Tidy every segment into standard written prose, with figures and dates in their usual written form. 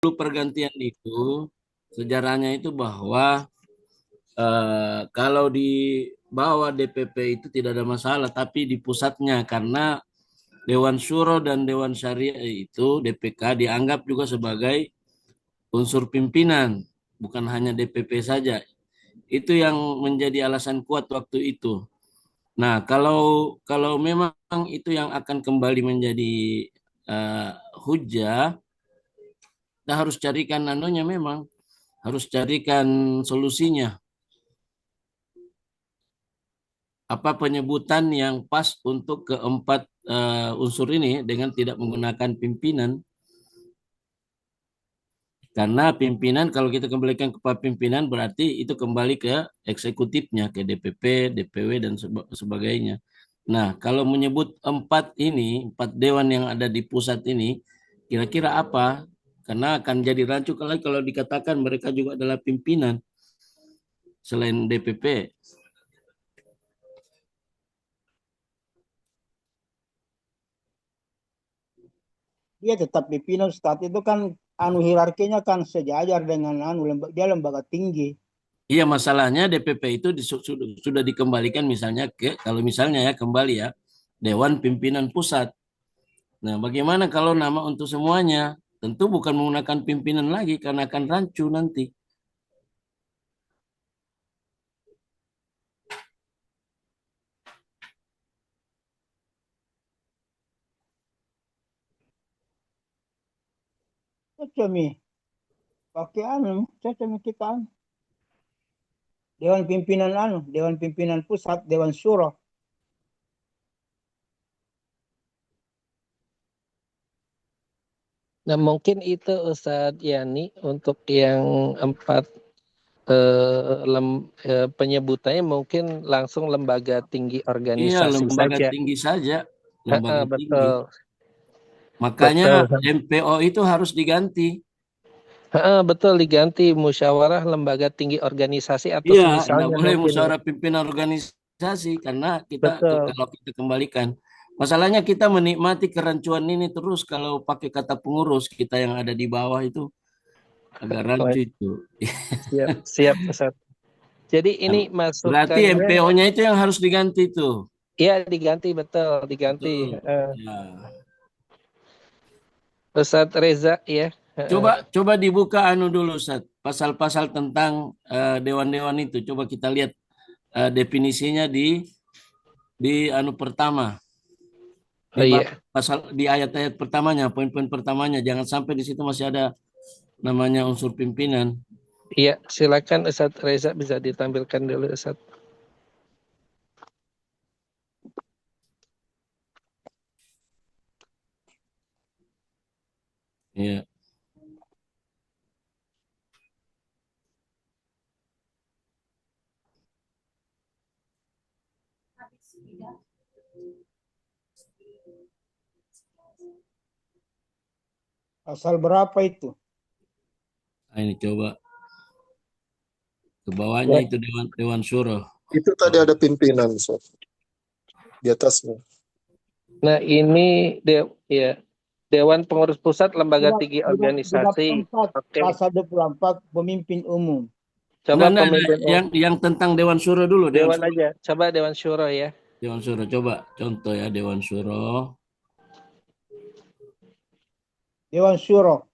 pergantian itu sejarahnya itu bahwa kalau di bawah DPP itu tidak ada masalah, tapi di pusatnya karena Dewan Syuro dan Dewan Syariah itu DPK dianggap juga sebagai unsur pimpinan, bukan hanya DPP saja. Itu yang menjadi alasan kuat waktu itu. Nah, kalau kalau memang itu yang akan kembali menjadi uh, hujah, kita harus carikan anunya memang harus carikan solusinya. Apa penyebutan yang pas untuk keempat unsur ini dengan tidak menggunakan pimpinan? Karena pimpinan kalau kita kembalikan kepada pimpinan berarti itu kembali ke eksekutifnya, ke DPP, DPW dan sebagainya. Nah, kalau menyebut empat dewan yang ada di pusat ini, kira-kira apa? Karena akan jadi rancu kalau dikatakan mereka juga adalah pimpinan selain DPP. Dia tetap pimpinan Ustadz itu kan hierarkinya kan sejajar dengan dia lembaga tinggi. Iya, masalahnya DPP itu sudah dikembalikan misalnya ke kalau misalnya ya kembali ya Dewan Pimpinan Pusat. Nah, bagaimana kalau nama untuk semuanya? Tentu bukan menggunakan pimpinan lagi karena akan rancu nanti. Cocok pakai cocok kita Dewan Pimpinan Pusat, Dewan Syuro. Nah, mungkin itu Ustadz Yani untuk yang empat penyebutannya mungkin langsung lembaga tinggi Iya, organisasi lembaga saja. tinggi saja, lembaga tinggi. Betul, Makanya betul. MPO itu harus diganti. Betul, diganti musyawarah lembaga tinggi organisasi atau Iya, tidak semisalnya boleh mungkin. musyawarah pimpinan organisasi karena kita Betul. kalau kita kembalikan. Masalahnya kita menikmati kerancuan ini terus kalau pakai kata pengurus kita yang ada di bawah itu agak rancu itu. Siap, siap Ustaz. Jadi ini Berarti masukannya, MPO-nya itu yang harus diganti tuh. ya diganti, betul, diganti. Betul. Ya. Ustadz Reza ya. Coba dibuka anu dulu, Ustaz. Pasal-pasal tentang dewan-dewan itu. Coba kita lihat definisinya di anu pertama. Di Oh iya, pasal di ayat-ayat pertamanya, poin-poin pertamanya. Jangan sampai di situ masih ada namanya unsur pimpinan. iya, silakan Ustadz Reza bisa ditampilkan dulu Ustadz. Ya. Pasal berapa itu? Nah, ini coba ke bawahnya Ya. itu Dewan Syuro. Itu tadi ada pimpinan, Sof, di atasnya. Nah ini ya Dewan Pengurus Pusat Lembaga Tinggi Di bab Organisasi. 4, Oke, pasal 24, pemimpin umum. coba Enggak, pemimpin yang tentang Dewan Syuro dulu, Dewan Dewan Syuro. aja, coba Dewan Syuro ya. Dewan Syuro coba contoh ya Dewan Syuro. Dewan Syuro.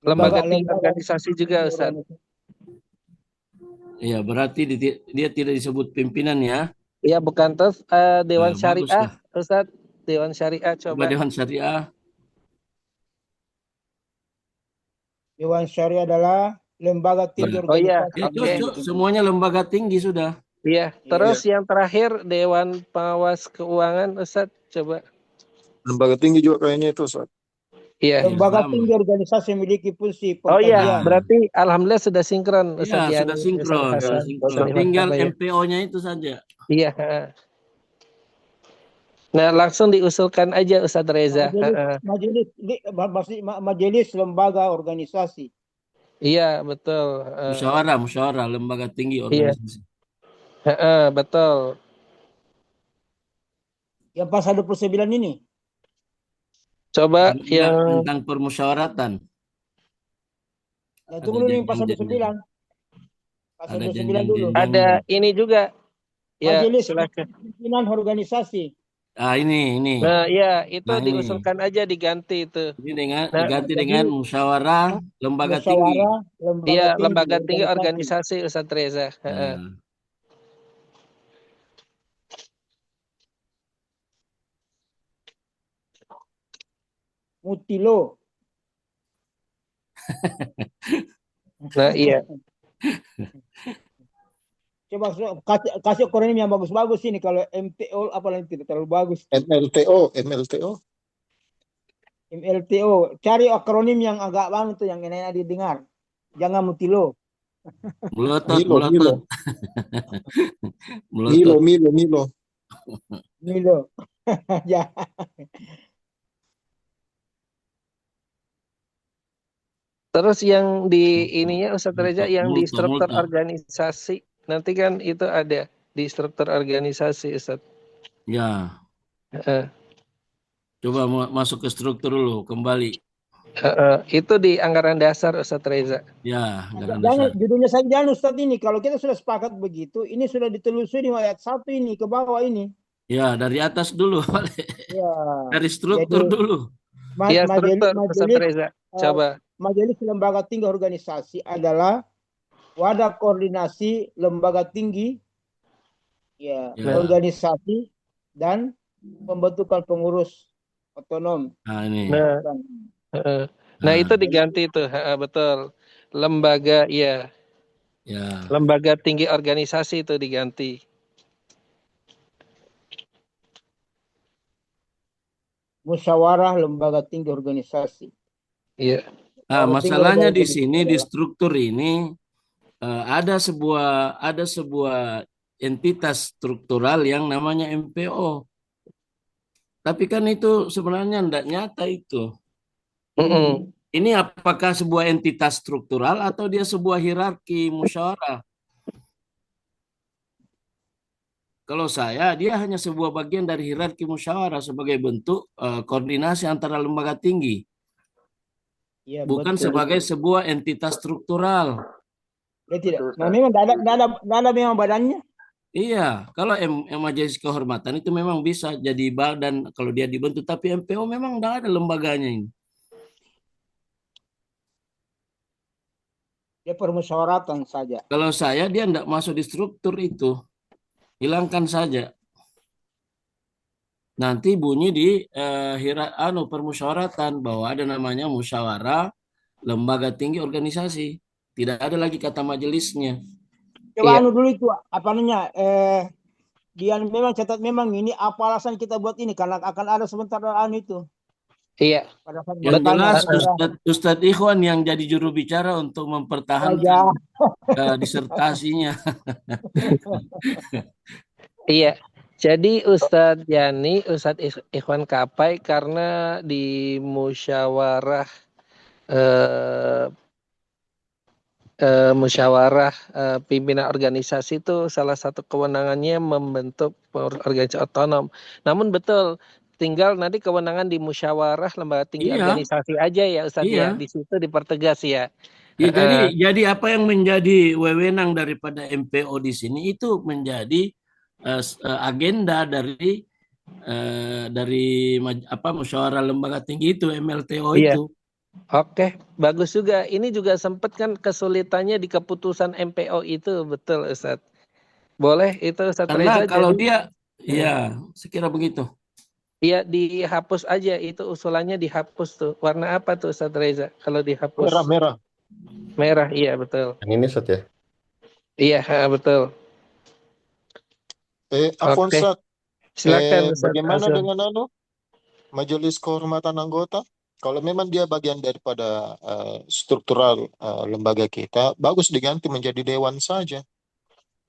Lembaga tinggi organisasi juga Ustaz. Iya, berarti dia tidak disebut pimpinan ya. Iya, bukan terus Dewan Nah, bagus Syariah lah. Ustaz. Dewan Syariah Coba coba. Dewan Syariah. Dewan Syariah adalah lembaga tinggi Oh iya, organisasi. oke. Semuanya lembaga tinggi sudah. Iya, terus yang terakhir Dewan Pengawas Keuangan Ustaz coba. Lembaga tinggi juga kayaknya itu, Sof. Iya. Lembaga sama. tinggi organisasi memiliki fungsi Oh iya, pengkajian. berarti alhamdulillah sudah sinkron Iya, Ustaz Yani, sudah Ustaz sinkron, Hasan, sinkron. Ustaz Tinggal Marhaba, ya. MPO-nya itu saja. Iya. Nah, langsung diusulkan aja Ustaz Reza. Majelis lembaga organisasi. Iya, betul. Musyawarah lembaga tinggi Iya. organisasi. Betul. Yang pasal 29 ini. Coba yang Tentang permusyawaratan. Nah, Ada tunggu dulu yang pasal janjian-janjian. 29. Pasal Ada 29 dulu. janjian-janjian. Ada ini juga. Ya, Majelis silakan. Pimpinan Organisasi. Ah, ini. Nah, ya itu Nah, ini. diusulkan aja diganti itu. Ini dengan Nah, diganti Jadi dengan musyawarah lembaga tinggi. musyawarah lembaga iya, tinggi lembaga tinggi organisasi. organisasi Ustadz Reza. Heeh. Nah, Mutilo. Nah, iya. Coba kasih akronim yang bagus-bagus ini. Kalau MTO apalagi tidak terlalu bagus. MLTO. MLTO. Cari akronim yang agak banget tuh yang enak didengar. Jangan Mutilo. melotot. Milo. Milo. Ya. Terus yang di ininya Ustadz Reza yang di struktur Multo. organisasi nanti kan itu ada di struktur organisasi Ustadz. Ya, Heeh. coba masuk ke struktur dulu kembali. Itu di anggaran dasar Ustadz Reza. Ya, anggaran Jangan dasar. judulnya saja jangan Ustadz ini. Kalau kita sudah sepakat begitu, ini sudah ditelusuri ayat 1 ini ke bawah ini. Ya, dari atas dulu. Ya. Dari struktur Jadi dulu. Iya, struktur Ustadz Reza. Coba. Majelis Lembaga Tinggi Organisasi adalah wadah koordinasi lembaga tinggi ya, Ya. organisasi dan pembentukan pengurus otonom. Nah, ini. Nah, itu diganti itu, betul. Lembaga ya. Ya. Lembaga tinggi organisasi itu diganti. Musyawarah lembaga tinggi organisasi. Iya. Nah, masalahnya di sini di struktur ini ada sebuah entitas struktural yang namanya MPO. Tapi kan itu sebenarnya tidak nyata itu. Ini apakah sebuah entitas struktural atau dia sebuah hierarki musyawarah? Kalau saya, dia hanya sebuah bagian dari hierarki musyawarah sebagai bentuk koordinasi antara lembaga tinggi. Ya, Bukan betul. sebagai sebuah entitas struktural. Ya, tidak. Nah, memang tidak ada memang badannya. Iya, kalau majelis kehormatan itu memang bisa jadi badan kalau dia dibentuk, tapi MPO memang tidak ada lembaganya ini. Dia permusyawaratan saja. Kalau saya dia tidak masuk di struktur itu, hilangkan saja. Nanti bunyi di permusyawaratan bahwa ada namanya musyawarah lembaga tinggi organisasi. Tidak ada lagi kata majelisnya. Coba dulu itu apa namanya? Dia memang catat memang ini apa alasan kita buat ini karena akan ada sebentar itu. Iya. Yang jelas Ustadz Ikhwan yang jadi juru bicara untuk mempertahankan disertasinya. Iya. Jadi Ustadz Yani, Ustadz Ikhwan Kapai karena di musyawarah pimpinan organisasi itu salah satu kewenangannya membentuk organisasi otonom. Namun betul, tinggal nanti kewenangan di musyawarah lembaga tinggi organisasi aja ya Ustadz ya. Di situ dipertegas ya. Ya, jadi apa yang menjadi wewenang daripada MPO di sini itu menjadi agenda dari musyawarah lembaga tinggi itu MLTO itu. Oke, bagus juga. Ini juga sempat kan kesulitannya di keputusan MPO itu, betul Ustadz. Boleh itu Ustadz Reza. Kalau dia, ya sekira begitu. Iya, dihapus aja itu usulannya dihapus tuh. Warna apa tuh Ustadz Reza kalau dihapus? Merah. Merah, iya betul. Yang ini Ustadz ya? Iya, betul. Afonsat, silakan. Bagaimana dengan majelis kehormatan anggota? Kalau memang dia bagian daripada struktural lembaga kita, bagus diganti menjadi dewan saja.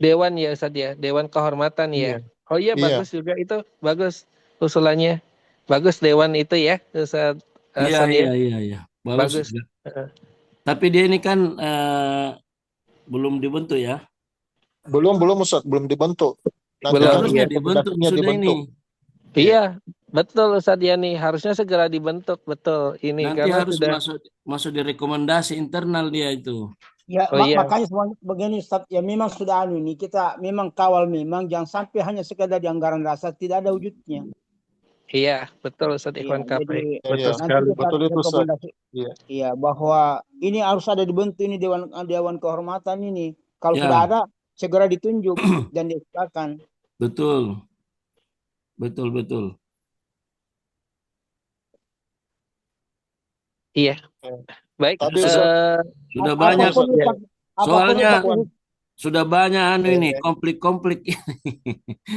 Dewan ya Ustadz ya, dewan kehormatan ya. Oh iya, bagus juga itu, bagus usulannya. Bagus dewan itu ya Ustadz. Iya. Bagus. Tapi dia ini kan belum dibentuk ya? Belum Ustadz, belum dibentuk. Harusnya dibentuk sudah ini. Iya, Betul Ustadz Yani, harusnya segera dibentuk, betul ini Nanti karena harus sudah. masuk di rekomendasi internal dia itu. Ya, Oh iya, makanya semua begini, Ustaz. Ya memang sudah ini, kita memang kawal memang, jangan sampai hanya sekedar di anggaran dasar, tidak ada wujudnya. iya betul Ustadz Iya, Ikhwan jadi Kafe, Ya, betul ya. nanti sekali. kita Betul itu, Ustaz. rekomendasi, Iya. iya, bahwa ini harus ada dibentuk ini Dewan Kehormatan ini. Kalau sudah Ya, ada, segera ditunjuk dan disahkan. betul. Betul, betul. Iya, Ya. baik. Tapi Sudah Ustaz, sudah Apa banyak. perlu Ya. pakai, apa perlu Soalnya pakai, sudah banyak ini eh, konflik-konflik.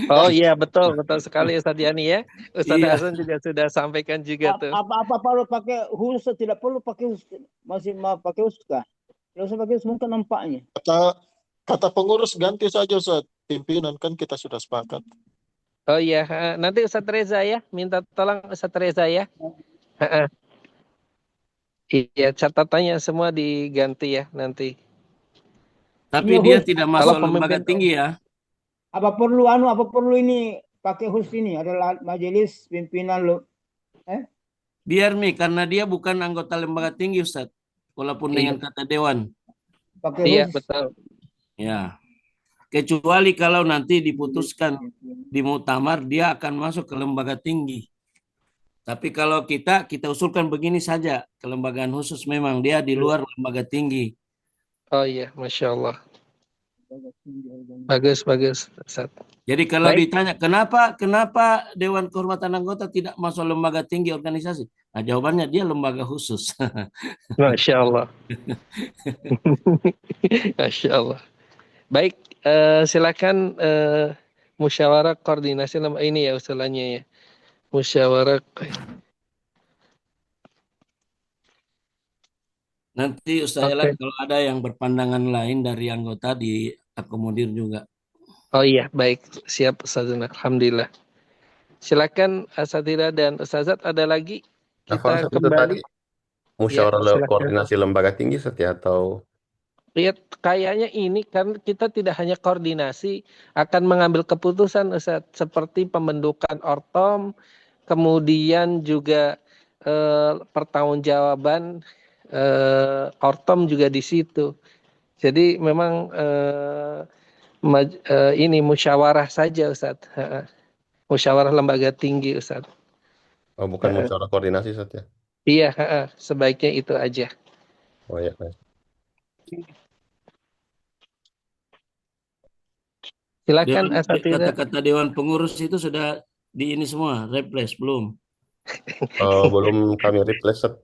Oh iya betul betul sekali Ustadz Yani ya. Ustadz Iya, Hasan juga sudah sampaikan juga tuh. apa perlu pakai khusus, tidak perlu pakai khusus, masih mau pakai khusus kah? Tidak usah pakai khusus, mungkin nampaknya. kata kata pengurus ganti saja Ustaz. Pimpinan kan kita sudah sepakat. Oh iya, nanti Ustadz Reza ya, minta tolong Ustadz Reza ya. Heeh. Iya, catatannya semua diganti ya nanti. tapi Ini dia khusus, tidak Kalau masuk lembaga pemimpin, tinggi ya. apa perlu ini pakai khusus ini adalah majelis pimpinan lo. Eh? Biar Mi, karena dia bukan anggota lembaga tinggi Ustaz. Walaupun dengan iya, kata dewan. Pakai iya khusus. betul. Ya, kecuali kalau nanti diputuskan di muktamar dia akan masuk ke lembaga tinggi. Tapi kalau kita usulkan begini saja, kelembagaan khusus memang dia di luar lembaga tinggi. Oh iya, Masya Allah. Bagus, bagus. Ustadz. Jadi kalau Baik, ditanya kenapa Dewan Kehormatan Anggota tidak masuk lembaga tinggi organisasi? Nah, jawabannya dia lembaga khusus. Masya Allah. Masya Allah. Baik, silakan musyawarah koordinasi ini ya usulannya ya. Musyawarah. Nanti Ustaz Elan Oke. kalau ada yang berpandangan lain dari anggota diakomodir juga. Oh iya, baik. Siap Ustazuna. Alhamdulillah. Silakan Asatira dan Ustazat ada lagi Apa kita Ustaz itu tadi kembali. Ya, musyawarah silakan. koordinasi lembaga tinggi Ustaz ya atau Lihat kayaknya ini kan kita tidak hanya koordinasi akan mengambil keputusan Ustaz, seperti pembentukan ortom, kemudian juga pertanggungjawaban ortom juga di situ. Jadi memang ini musyawarah saja Ustaz. Musyawarah lembaga tinggi Ustaz. oh, bukan musyawarah koordinasi Ustaz ya? Iya, sebaiknya itu aja. Oh ya, baik. Silakan Asatira. Kata-kata Dewan Pengurus itu sudah di ini semua, replace belum? Oh, belum kami replace Ustaz.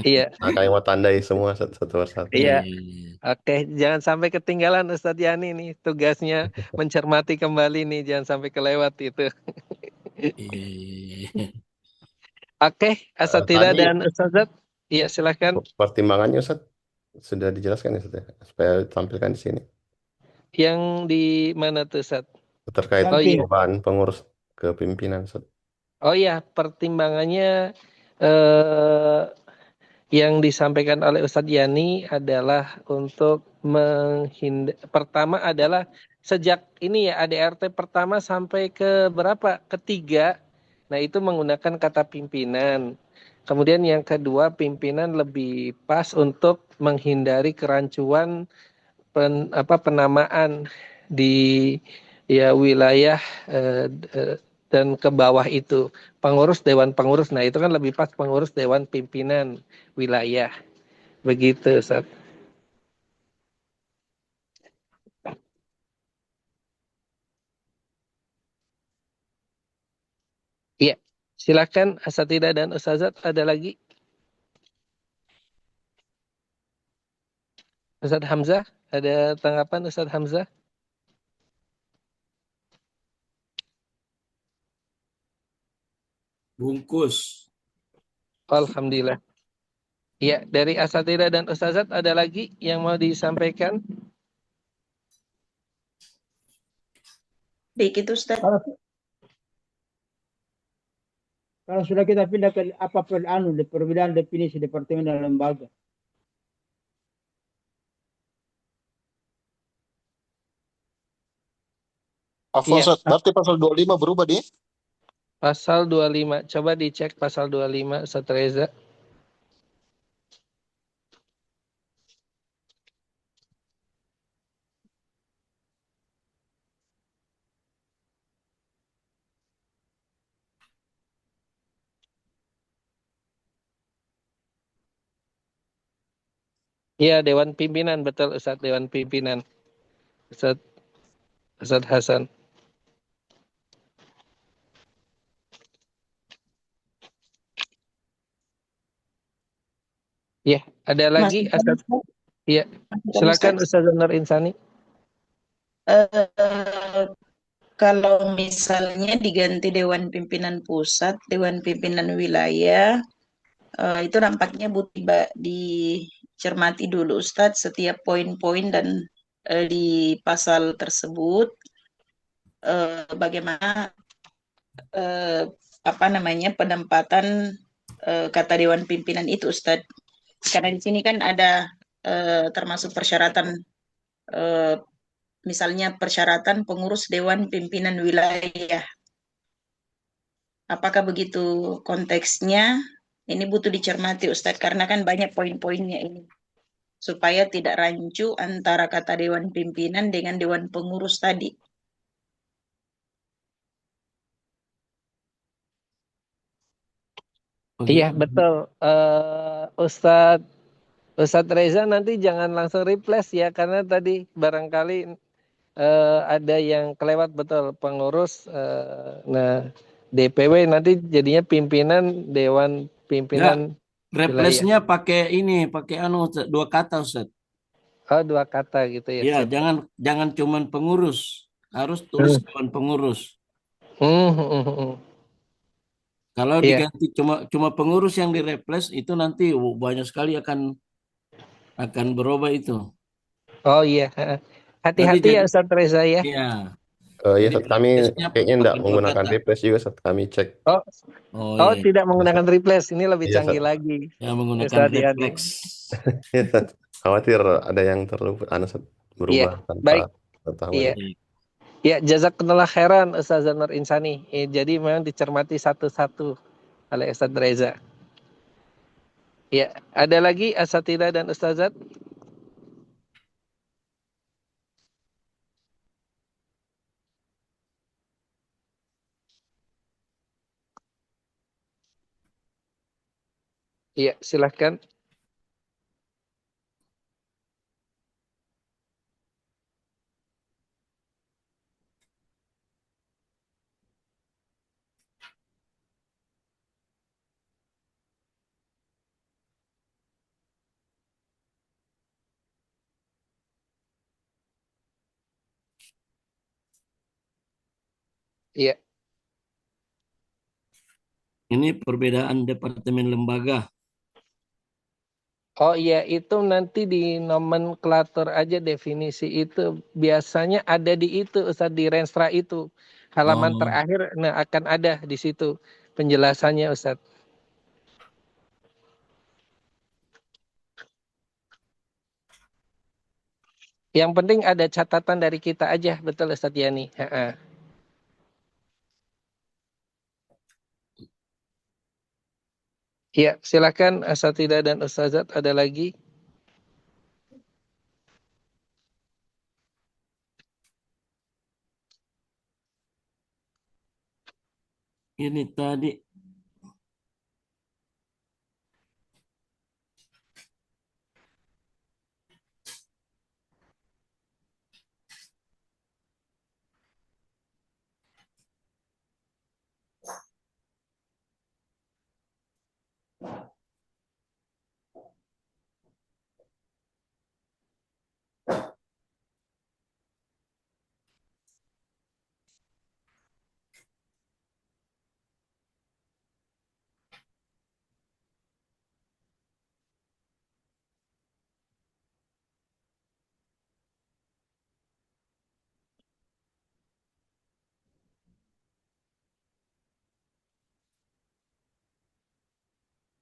Iya, Nah, kami mau tandai semua satu persatu. iya. Iya. Oke, jangan sampai ketinggalan Ustadz Yani nih. Tugasnya mencermati kembali nih, jangan sampai kelewat itu. Iya. Oke, Asatira Tadi dan Ustazat. Iya, silakan. pertimbangannya Ustaz sudah dijelaskan ya Ustaz ya, supaya tampilkan di sini Yang di mana tuh Ustadz? terkait Oh iya. perubahan pengurus kepimpinan Ustaz. Oh iya, pertimbangannya eh, yang disampaikan oleh Ustadz Yani adalah untuk pertama adalah sejak ini ya ADRT pertama sampai ke berapa? Ketiga. Nah, itu menggunakan kata pimpinan. Kemudian yang kedua, pimpinan lebih pas untuk menghindari kerancuan penamaan di ya wilayah eh, eh, dan ke bawah itu pengurus dewan pengurus. Nah, itu kan lebih pas pengurus dewan pimpinan wilayah. Begitu, Ustaz. Iya. Silakan Asatidah dan Ustazat ada lagi? Ustaz Hamzah, ada tanggapan Ustaz Hamzah? Bungkus. Alhamdulillah. Ya, dari Asatidah dan Ustazat ada lagi yang mau disampaikan? Baik itu Ustaz. Kalau sudah kita pindah ke apa perbedaan definisi departemen dan lembaga. Afwan Iya. Ustaz, berarti pasal 25 berubah di Pasal 25. Coba dicek pasal 25 Ustaz Reza. Iya, Dewan Pimpinan, betul Ustaz, Dewan Pimpinan. Ustaz Hasan. Ya, ada lagi Ustaz. Iya, silakan Ustaz Nur Insani. Kalau misalnya diganti Dewan Pimpinan Pusat, Dewan Pimpinan Wilayah, itu nampaknya butuh dicermati dulu Ustadz setiap poin-poin dan di pasal tersebut bagaimana apa namanya penempatan kata Dewan Pimpinan itu Ustadz. Karena di sini kan ada termasuk persyaratan misalnya persyaratan pengurus Dewan Pimpinan Wilayah. Apakah begitu konteksnya? Ini butuh dicermati Ustadz karena kan banyak poin-poinnya ini. Supaya tidak rancu antara kata Dewan Pimpinan dengan Dewan Pengurus tadi. Iya, betul. Ustadz Reza nanti jangan langsung replace ya, karena tadi barangkali ada yang kelewat, betul, pengurus. Nah, DPW nanti jadinya pimpinan Dewan Pimpinan Wilayah. Replace-nya pakai dua kata Ustaz. Oh, dua kata gitu ya. Ya, jangan cuman pengurus, harus tulis Dewan Pengurus. Kalau diganti cuma pengurus yang di-replace itu nanti banyak sekali akan berubah itu. Oh iya, hati-hati ya Ustadz Reza ya. Iya. Iya, saat kami kayaknya enggak pakai dua menggunakan kata. replace juga saat kami cek. Oh, iya. tidak menggunakan replace, ini lebih Iya, canggih lagi. Ya, menggunakan Ustadz Yani. reflex. Iya, Sat. Khawatir ada yang terlupa, berubah tanpa baik. pengetahuan. Iya. Ya, jazakallah khairan Ustaz Nur Insani. Jadi memang dicermati satu-satu oleh Ustadz Reza. Ya, ada lagi asatidzah dan ustazat? Iya, silahkan. Iya. Ini perbedaan departemen lembaga. Oh iya, itu nanti di nomenklatur aja definisi itu. Biasanya ada di itu, Ustaz, di Renstra itu. Halaman terakhir akan ada di situ penjelasannya, Ustaz. Yang penting ada catatan dari kita aja, betul Ustaz Yani. Ya, silakan asatidzah dan ustazat, ada lagi? Ini tadi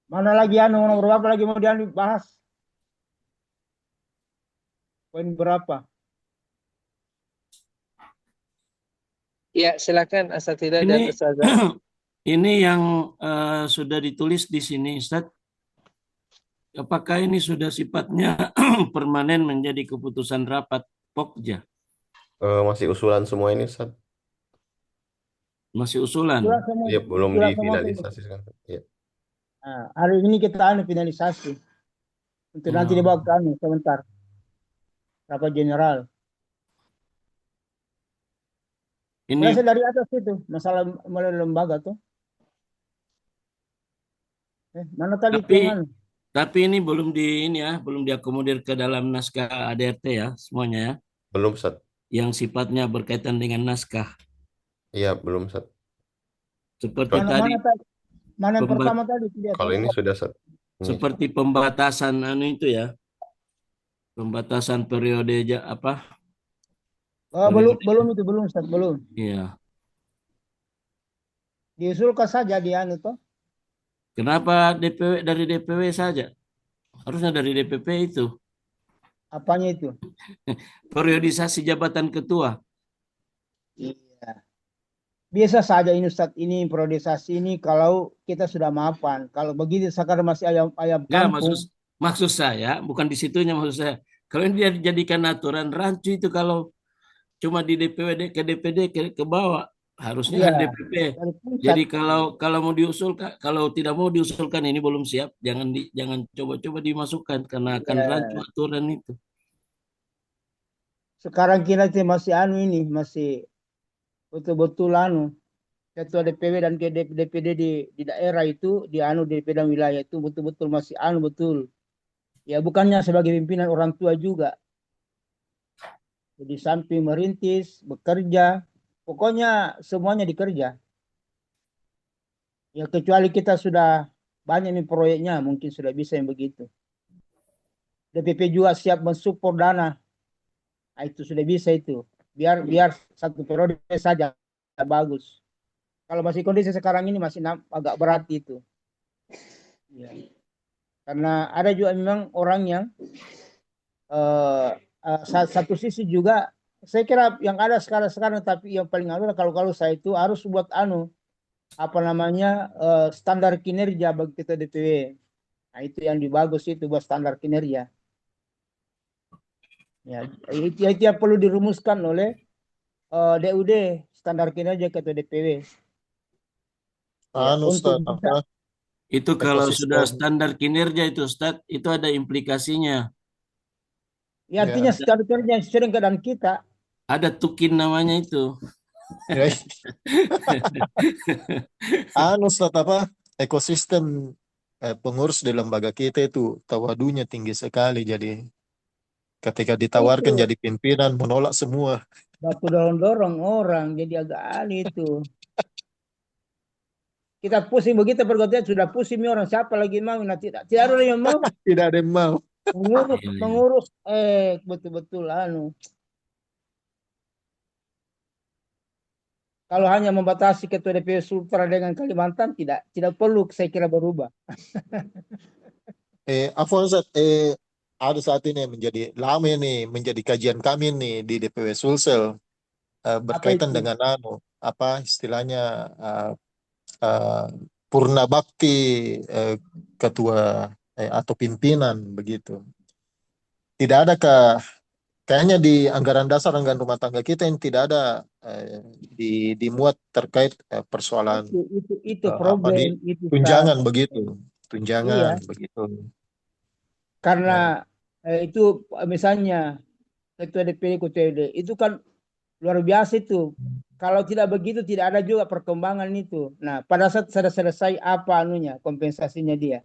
Mana lagi nomor berapa lagi mau dibahas? Poin berapa? Ya, silakan asatidzah dan ustazat. Ini yang sudah ditulis di sini, Ustaz. Apakah ini sudah sifatnya permanen menjadi keputusan rapat Pokja? Masih usulan semua ini, Ustaz. Masih usulan. Surat semua, Iya, belum surat semua. difinalisasikan. Iya. Nah, hari ini kita finalisasi untuk nanti Hmm. dibawa ke sebentar rapat general. Ini Mulai dari atas itu masalah mulai lembaga tuh. Mana tadi tapi yang ini belum ini ya, belum diakomodir ke dalam naskah ADRT ya, semuanya ya, Belum, Ustaz. yang sifatnya berkaitan dengan naskah. Iya, belum, Ustaz. Seperti Kalau tadi mana yang pembat pertama tadi lihat kalau tuh. ini sudah, Ustaz. Ini. seperti pembatasan itu ya, pembatasan periode apa? Belum itu belum Ustaz, belum. Iya. Diusulkan saja di tuh. Kenapa dari DPW saja? Harusnya dari DPP itu. Apanya itu? Periodisasi jabatan ketua. Iya. Biasa saja ini Ustaz, ini priorisasi ini kalau kita sudah mapan. Kalau begitu sekarang masih ayam Enggak, kampung. maksud saya, bukan di situnya maksud saya. Kalau ini dia dijadikan aturan rancu itu kalau cuma di DPW ke DPD ke bawah, harusnya Iya, DPP. dari pusat. Jadi kalau mau diusulkan, kalau tidak mau diusulkan ini belum siap, jangan coba-coba dimasukkan karena akan rancu Iya. aturan itu. Sekarang kita masih ini masih betul-betul ketua DPW dan DPD di daerah itu di DPD dan wilayah itu betul-betul masih betul. Ya bukannya sebagai pimpinan orang tua juga. Jadi samping merintis, bekerja, pokoknya semuanya dikerja. Ya kecuali kita sudah banyak nih proyeknya, mungkin sudah bisa yang begitu. DPP juga siap mensupport dana. Nah, itu sudah bisa itu. Biar satu periode saja bagus. Kalau masih kondisi sekarang ini masih agak berat itu. Ya. Karena ada juga memang orang yang satu sisi juga saya kira yang ada sekarang tapi yang paling adalah kalau saya itu harus buat apa namanya standar kinerja bagi kita DPW. Nah itu yang dibagus itu buat standar kinerja. Ya itu yang perlu dirumuskan oleh DUD standar kinerja ketua DPW. Ya, Ustaz, untuk apa Itu kalau sudah ekosistem. standar kinerja itu Ustadz, itu ada implikasinya. ya artinya Ya, standar kinerja yang sesuai dengan keadaan kita. Ada tukin namanya itu. ya. Ustaz, apa ekosistem pengurus di lembaga kita itu tawadunya tinggi sekali. Jadi ketika ditawarkan Itu jadi pimpinan menolak semua. baku dorong-dorong orang jadi agak aneh itu. Kita pusing begitu pergaulan sudah pusing nih orang siapa lagi mau nah, tidak ada yang mau Tidak ada yang mau. mengurus Iya, iya. mengurus betul-betul kalau hanya membatasi ketua DPW Sultra dengan Kalimantan tidak perlu saya kira berubah. Afwan, ada saat ini yang menjadi lama nih menjadi kajian kami nih di DPW Sulsel Apa berkaitan itu? dengan apa istilahnya uh, uh, purna bakti uh, ketua atau pimpinan begitu. Tidak adakah kayaknya di anggaran dasar anggaran rumah tangga kita yang tidak ada dimuat terkait persoalan Itu apa di problem itu Ustaz. tunjangan begitu, tunjangan Iya, begitu. karena Nah, itu misalnya ketua DPD ketua DPD itu kan luar biasa itu. Kalau tidak begitu tidak ada juga perkembangan itu. Nah, pada saat sudah selesai apa kompensasinya dia?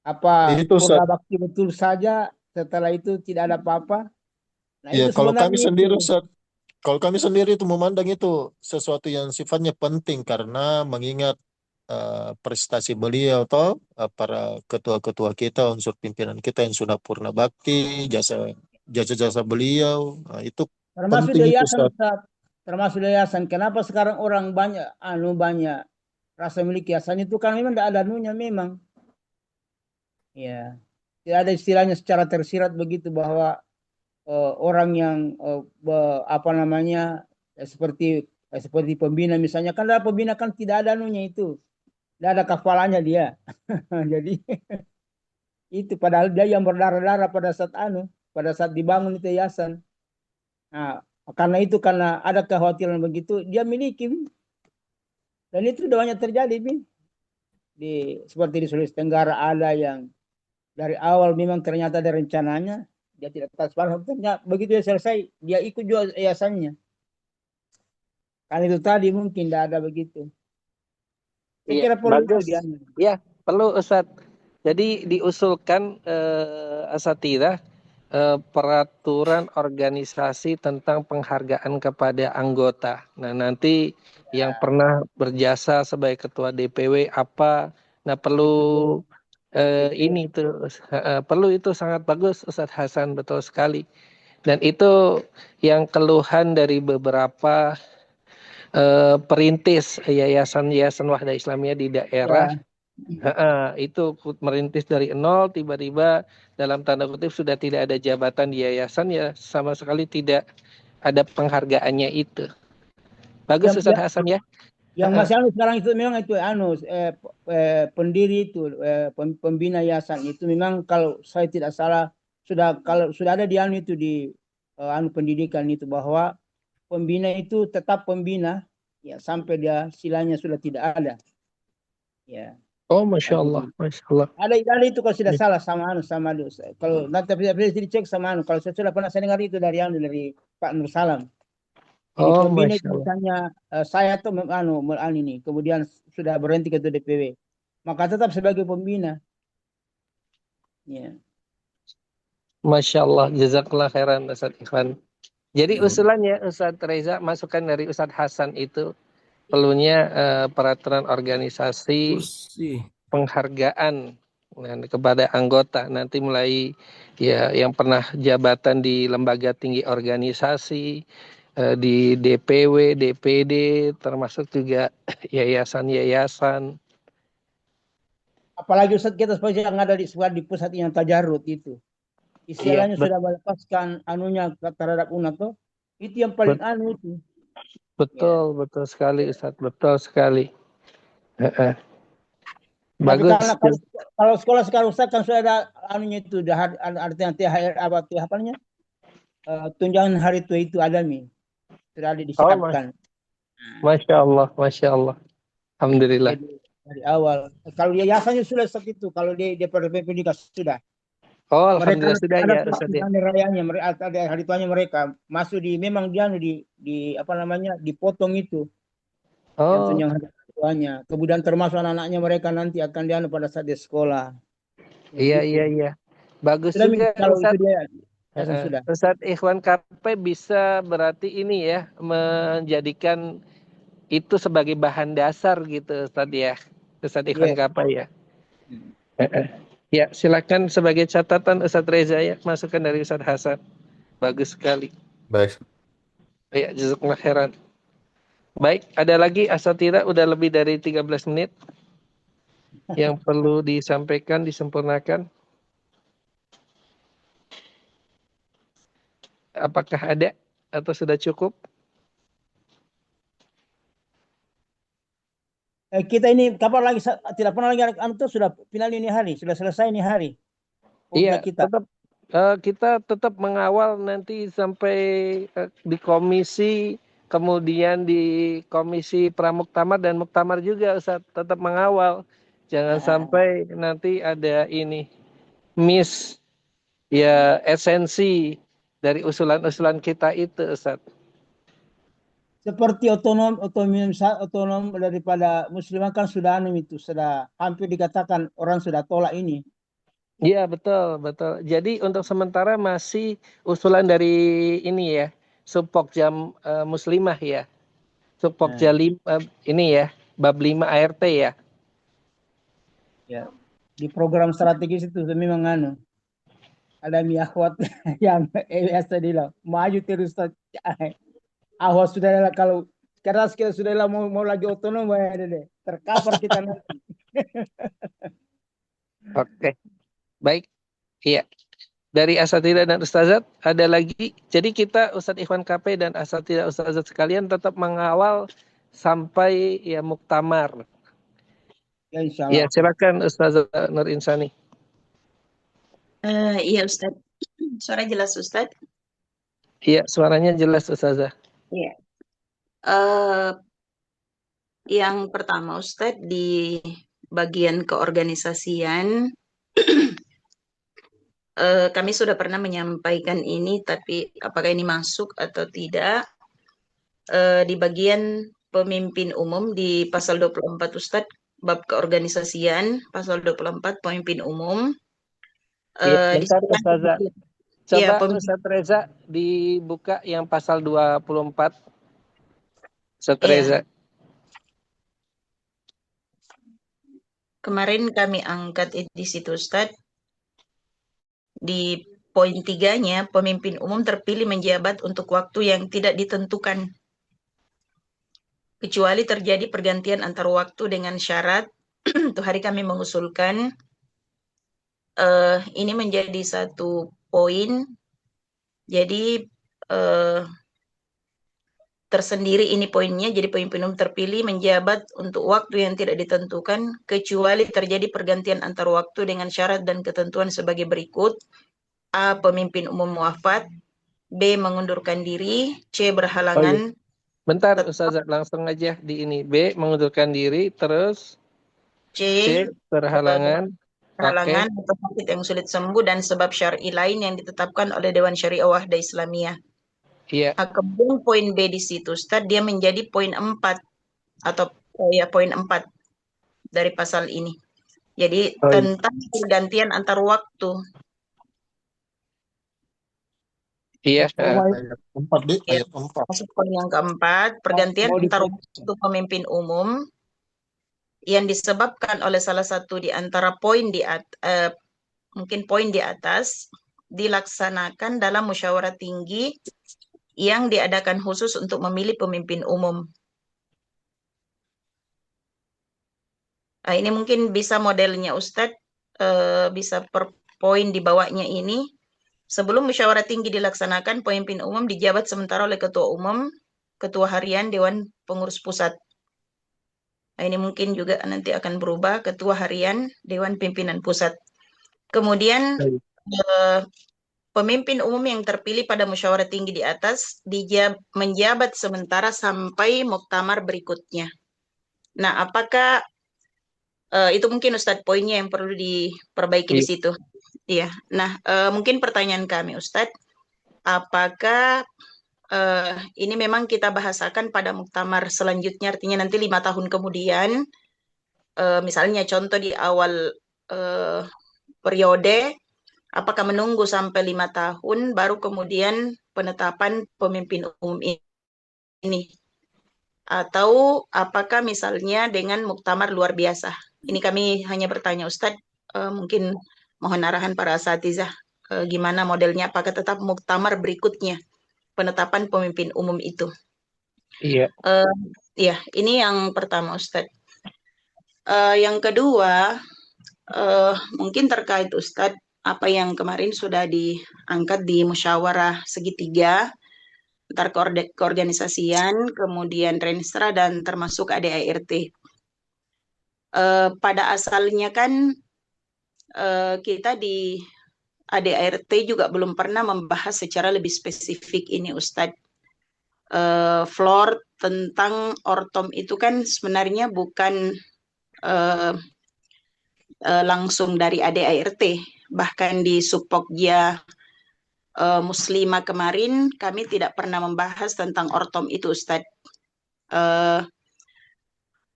Apa itu purna bakti betul saja setelah itu tidak ada apa-apa? Nah, ya itu kalau kami sebenarnya itu. sendiri kalau kami sendiri itu memandang itu sesuatu yang sifatnya penting karena mengingat prestasi beliau atau para ketua-ketua kita, unsur pimpinan kita yang sudah purna bakti, jasa-jasa beliau, itu Termasuk penting di itu yayasan Ustaz. Ustaz. Termasuk di yayasan. Kenapa sekarang orang banyak banyak rasa milik yayasan itu kan memang tidak ada memang. Ya. Tidak ada istilahnya secara tersirat begitu bahwa orang yang apa namanya seperti Seperti pembina misalnya, kan ada pembina kan tidak ada anunya itu, tidak ada kafalanya dia. Jadi itu padahal dia yang berdarah-darah pada saat dibangun itu yayasan. Nah, karena itu karena ada kekhawatiran begitu dia miliki, dan itu udah banyak terjadi seperti di Sulawesi Tenggara ada yang dari awal memang ternyata ada rencananya, dia tidak transparan, ternyata begitu dia selesai dia ikut juga yayasannya. Kan itu tadi mungkin tidak ada begitu. Saya Iya, kira perlu itu bagus. dia. Ya, perlu Ustadz. Jadi diusulkan asatidah peraturan organisasi tentang penghargaan kepada anggota. Nah, nanti yang pernah berjasa sebagai ketua DPW apa, nah perlu ini tuh perlu, itu sangat bagus Ustadz Hasan, betul sekali. Dan itu yang keluhan dari beberapa perintis yayasan-yayasan Wahda Islamiyah di daerah. Itu merintis dari nol, tiba-tiba dalam tanda kutip sudah tidak ada jabatan di yayasan, ya sama sekali tidak ada penghargaannya itu. Bagus Yang, Ustaz Hasan ya. yang masih sekarang itu memang itu pendiri itu pembina yayasan itu memang kalau saya tidak salah kalau sudah ada di itu di pendidikan itu bahwa pembina itu tetap pembina ya sampai dia silanya sudah tidak ada. Ya. Oh, Masya Allah, Masya Allah. Ada itu kalau sudah salah sama kalau nanti bisa dicek sama kalau saya sudah pernah saya dengar itu dari Pak Nur Salam. Jadi pembina itu misalnya saya tuh ini kemudian sudah berhenti ketua DPW, maka tetap sebagai pembina. Ya. Masya Allah, jazakallah khairan Ustaz Ikhwan. Jadi usulannya Ustaz Reza, masukan dari Ustaz Hasan itu perlunya peraturan organisasi penghargaan kepada anggota, nanti mulai ya yang pernah jabatan di lembaga tinggi organisasi, di DPW, DPD, termasuk juga yayasan-yayasan. Apalagi Ustaz kita seperti yang ada di pusat yang tajarut itu. Istilahnya sudah melepaskan anunya terhadap UNATO, itu yang paling itu. Betul, betul sekali Ustaz, betul sekali. Tapi Bagus. karena kalau sekolah sekarang Ustaz kan sudah ada anunya itu, artinya THR apa namanya? Tunjangan hari tua itu ada sudah disiapkan. Masya Allah, Masya Allah. Alhamdulillah. Jadi, dari awal. Kalau yayasannya sudah seperti itu, kalau dia pendidikan sudah. Oh, alhamdulillah sudah ya Ustaz ya. Rayanya mereka ada hari tuanya mereka masuk memang dia di apa namanya dipotong itu. Yang tunjangan hari tuanya. Kemudian termasuk anak-anaknya mereka nanti akan pada saat di sekolah. Iya, gitu. iya, iya. Bagus sudah juga kalau Ustaz. Itu dia, sudah. Ustaz Ikhwan KP bisa berarti ini ya menjadikan itu sebagai bahan dasar gitu Ustaz ya. Ustaz Ikhwan KP ya. Ya, silakan sebagai catatan Ustaz Reza ya, masukan dari Ustaz Hasan. Bagus sekali. Baik. Ya, jazakallah khairan. Baik, ada lagi asatira udah lebih dari 13 menit yang perlu disampaikan, disempurnakan. Apakah ada atau sudah cukup? Kita ini kapan lagi tidak pernah lagi sudah final ini hari, sudah selesai ini hari. Iya, kita tetap mengawal nanti sampai di komisi, kemudian di komisi pramuktamar dan muktamar juga Ustaz, tetap mengawal. Jangan sampai nanti ada ini miss ya esensi dari usulan-usulan kita itu Ustaz. Seperti otonom daripada muslimah kan sudah sudah hampir dikatakan orang sudah tolak ini. Iya, betul, betul. Jadi untuk sementara masih usulan dari ini ya, Supokja Muslimah ya. Supokja ini ya, bab 5 ART ya. Ya. Di program strategis itu memang ada akhwat yang biasa maju terus. Awas sudah kalau keras kita sudah mau lagi otonom tercover kita nanti. Oke. Baik. Iya. Dari asatidzah dan ustazat ada lagi. Jadi kita Ustadz Ikhwan KP dan asatidzah ustazat sekalian tetap mengawal sampai ya muktamar. Ya insya Ya Allah. silakan Ustazah Nur Insani. Iya Ustadz. Suara jelas Ustadz? Iya suaranya jelas Ustazah. Iya. Eh, yang pertama Ustadz di bagian keorganisasian kami sudah pernah menyampaikan ini, tapi apakah ini masuk atau tidak? Di bagian pemimpin umum di pasal 24 Ustadz, bab keorganisasian, pasal 24 pemimpin umum. Iya, Di bentar sebelah Ustazah. ya, Coba Ustadz Reza dibuka yang pasal 24. Ustadz iya. Reza. Kemarin kami angkat di situ Ustadz. Di poin 3-nya, pemimpin umum terpilih menjabat untuk waktu yang tidak ditentukan. Kecuali terjadi pergantian antar waktu dengan syarat, untuk hari kami mengusulkan ini menjadi satu poin. Jadi tersendiri ini poinnya. Jadi pemimpin umum terpilih menjabat untuk waktu yang tidak ditentukan kecuali terjadi pergantian antar waktu dengan syarat dan ketentuan sebagai berikut. A. Pemimpin umum wafat. B. Mengundurkan diri. C. Berhalangan. Bentar Ustazah, langsung aja di ini. B. Mengundurkan diri. Terus C. Berhalangan. Berhalangan atau sakit yang sulit sembuh dan sebab syar'i lain yang ditetapkan oleh Dewan Syariah Wahda Islamiyah. Iya. Nah, kemudian poin B di situ, Ustaz, dia menjadi poin 4 atau poin 4 dari pasal ini. Jadi tentang pergantian antar waktu. Iya. Ayat 4 D, Ya, ayat 4. masuk poin yang keempat, pergantian antar waktu pemimpin umum yang disebabkan oleh salah satu di antara poin mungkin poin di atas dilaksanakan dalam musyawarah tinggi yang diadakan khusus untuk memilih pemimpin umum. Nah, ini mungkin bisa modelnya Ustadz, bisa per poin di bawahnya ini. Sebelum musyawarah tinggi dilaksanakan, pemimpin umum dijabat sementara oleh ketua umum, ketua harian Dewan Pengurus Pusat. Nah, ini mungkin juga nanti akan berubah, ketua harian Dewan Pimpinan Pusat. Kemudian pemimpin umum yang terpilih pada musyawarah tinggi di atas menjabat sementara sampai muktamar berikutnya. Nah, apakah itu mungkin Ustadz poinnya yang perlu diperbaiki di situ? Iya. Nah, mungkin pertanyaan kami Ustadz, apakah ini memang kita bahasakan pada muktamar selanjutnya, artinya nanti 5 tahun kemudian, misalnya contoh di awal periode, apakah menunggu sampai 5 tahun baru kemudian penetapan pemimpin umum ini? Atau apakah misalnya dengan muktamar luar biasa? Ini kami hanya bertanya Ustadz, mungkin mohon arahan para asatizah, gimana modelnya, apakah tetap muktamar berikutnya penetapan pemimpin umum itu? Iya. Ya, ini yang pertama Ustadz. Yang kedua, mungkin terkait Ustadz, apa yang kemarin sudah diangkat di musyawarah segitiga, antar keorganisasian, kemudian Renstra, dan termasuk ADART. Pada asalnya kan kita di ADART juga belum pernah membahas secara lebih spesifik ini Ustadz. Floor tentang ortom itu kan sebenarnya bukan langsung dari ADART. Bahkan di Supokja Muslimah kemarin kami tidak pernah membahas tentang ortom itu Ustadz.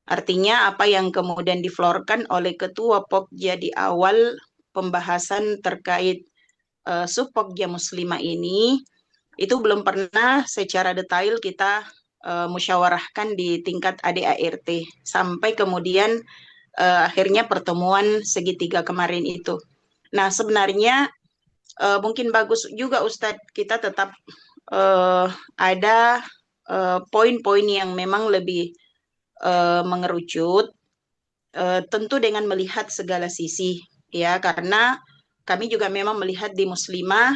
Artinya apa yang kemudian diflorkan oleh Ketua Pokja di awal pembahasan terkait Supokja Muslimah ini, itu belum pernah secara detail kita musyawarahkan di tingkat ADART. Sampai kemudian akhirnya pertemuan segitiga kemarin itu. Nah sebenarnya mungkin bagus juga Ustadz kita tetap ada poin-poin yang memang lebih mengerucut, tentu dengan melihat segala sisi, ya, karena kami juga memang melihat di Muslimah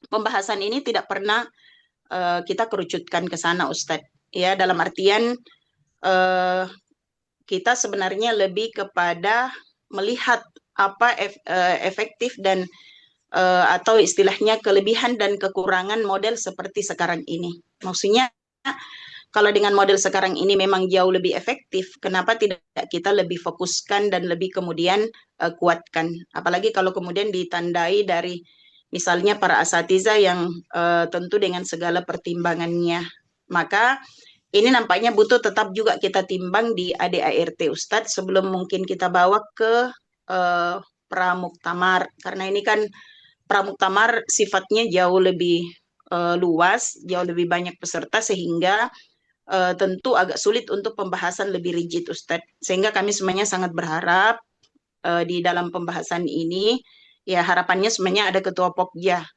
pembahasan ini tidak pernah kita kerucutkan ke sana, Ustadz. Ya, dalam artian kita sebenarnya lebih kepada melihat apa efektif dan atau istilahnya kelebihan dan kekurangan model seperti sekarang ini. Maksudnya kalau dengan model sekarang ini memang jauh lebih efektif, kenapa tidak kita lebih fokuskan dan lebih kemudian kuatkan? Apalagi kalau kemudian ditandai dari misalnya para asatiza yang tentu dengan segala pertimbangannya. Maka ini nampaknya butuh tetap juga kita timbang di ADART Ustadz sebelum mungkin kita bawa ke pramuktamar. Karena ini kan pramuktamar sifatnya jauh lebih luas, jauh lebih banyak peserta sehingga tentu agak sulit untuk pembahasan lebih rigid, Ustadz. Sehingga kami semuanya sangat berharap di dalam pembahasan ini, ya harapannya sebenarnya ada ketua Pokja,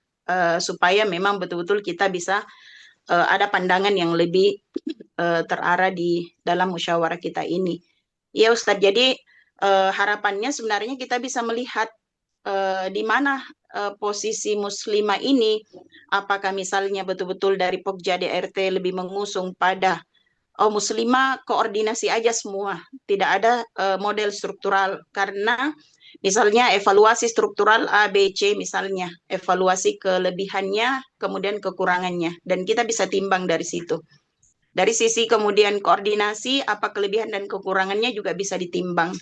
supaya memang betul-betul kita bisa ada pandangan yang lebih terarah di dalam musyawarah kita ini. Ya Ustadz, jadi harapannya sebenarnya kita bisa melihat di mana posisi muslimah ini, apakah misalnya betul-betul dari Pokja DRT lebih mengusung pada muslimah koordinasi aja semua, tidak ada model struktural, karena misalnya evaluasi struktural A, B, C misalnya, evaluasi kelebihannya, kemudian kekurangannya, dan kita bisa timbang dari situ. Dari sisi kemudian koordinasi, apa kelebihan dan kekurangannya juga bisa ditimbang.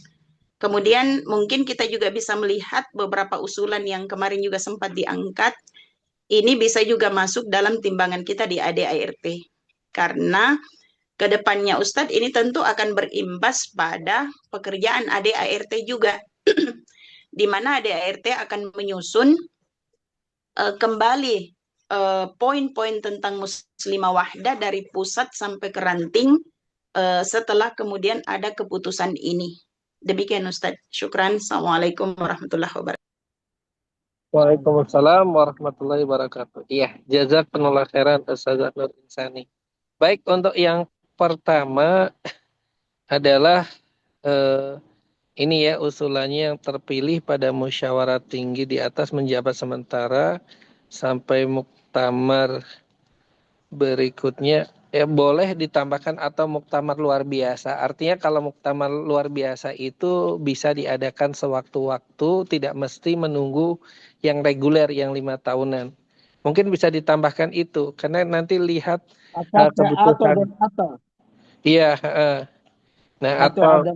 Kemudian mungkin kita juga bisa melihat beberapa usulan yang kemarin juga sempat diangkat, ini bisa juga masuk dalam timbangan kita di ADART. Karena kedepannya Ustadz ini tentu akan berimbas pada pekerjaan ADART juga, di mana ADART akan menyusun kembali poin-poin tentang muslimah wahdah dari pusat sampai ke ranting setelah kemudian ada keputusan ini. Demikian Ustadz. Syukran. Assalamualaikum warahmatullahi wabarakatuh. Waalaikumsalam warahmatullahi wabarakatuh. Iya, jazakallahu khairan Ustazah Nur Insani. Baik, untuk yang pertama adalah ini ya usulannya yang terpilih pada musyawarah tinggi di atas menjabat sementara sampai muktamar berikutnya. Boleh ditambahkan atau muktamar luar biasa. Artinya kalau muktamar luar biasa itu bisa diadakan sewaktu-waktu, tidak mesti menunggu yang reguler yang 5 tahunan. Mungkin bisa ditambahkan itu, karena nanti lihat kebutuhan. Iya, nah atau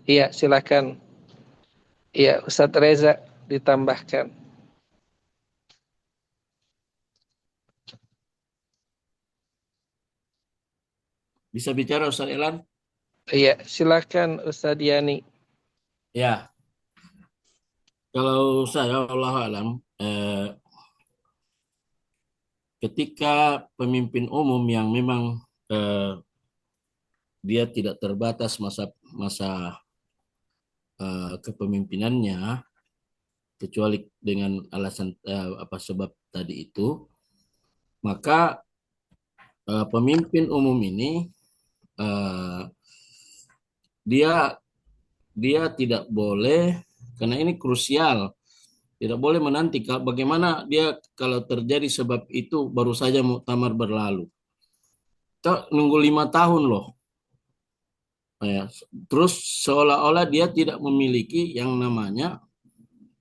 iya silakan. Iya, Ustadz Reza ditambahkan. Bisa bicara Ustaz Elan? Iya, silakan Ustadz Yani. Ya, kalau saya Allah alam, ketika pemimpin umum yang memang dia tidak terbatas masa kepemimpinannya, kecuali dengan alasan sebab tadi itu, maka pemimpin umum ini dia tidak boleh, karena ini krusial, tidak boleh menanti bagaimana dia kalau terjadi sebab itu baru saja muktamar berlalu. Kita nunggu 5 tahun loh. Ya, terus seolah-olah dia tidak memiliki yang namanya,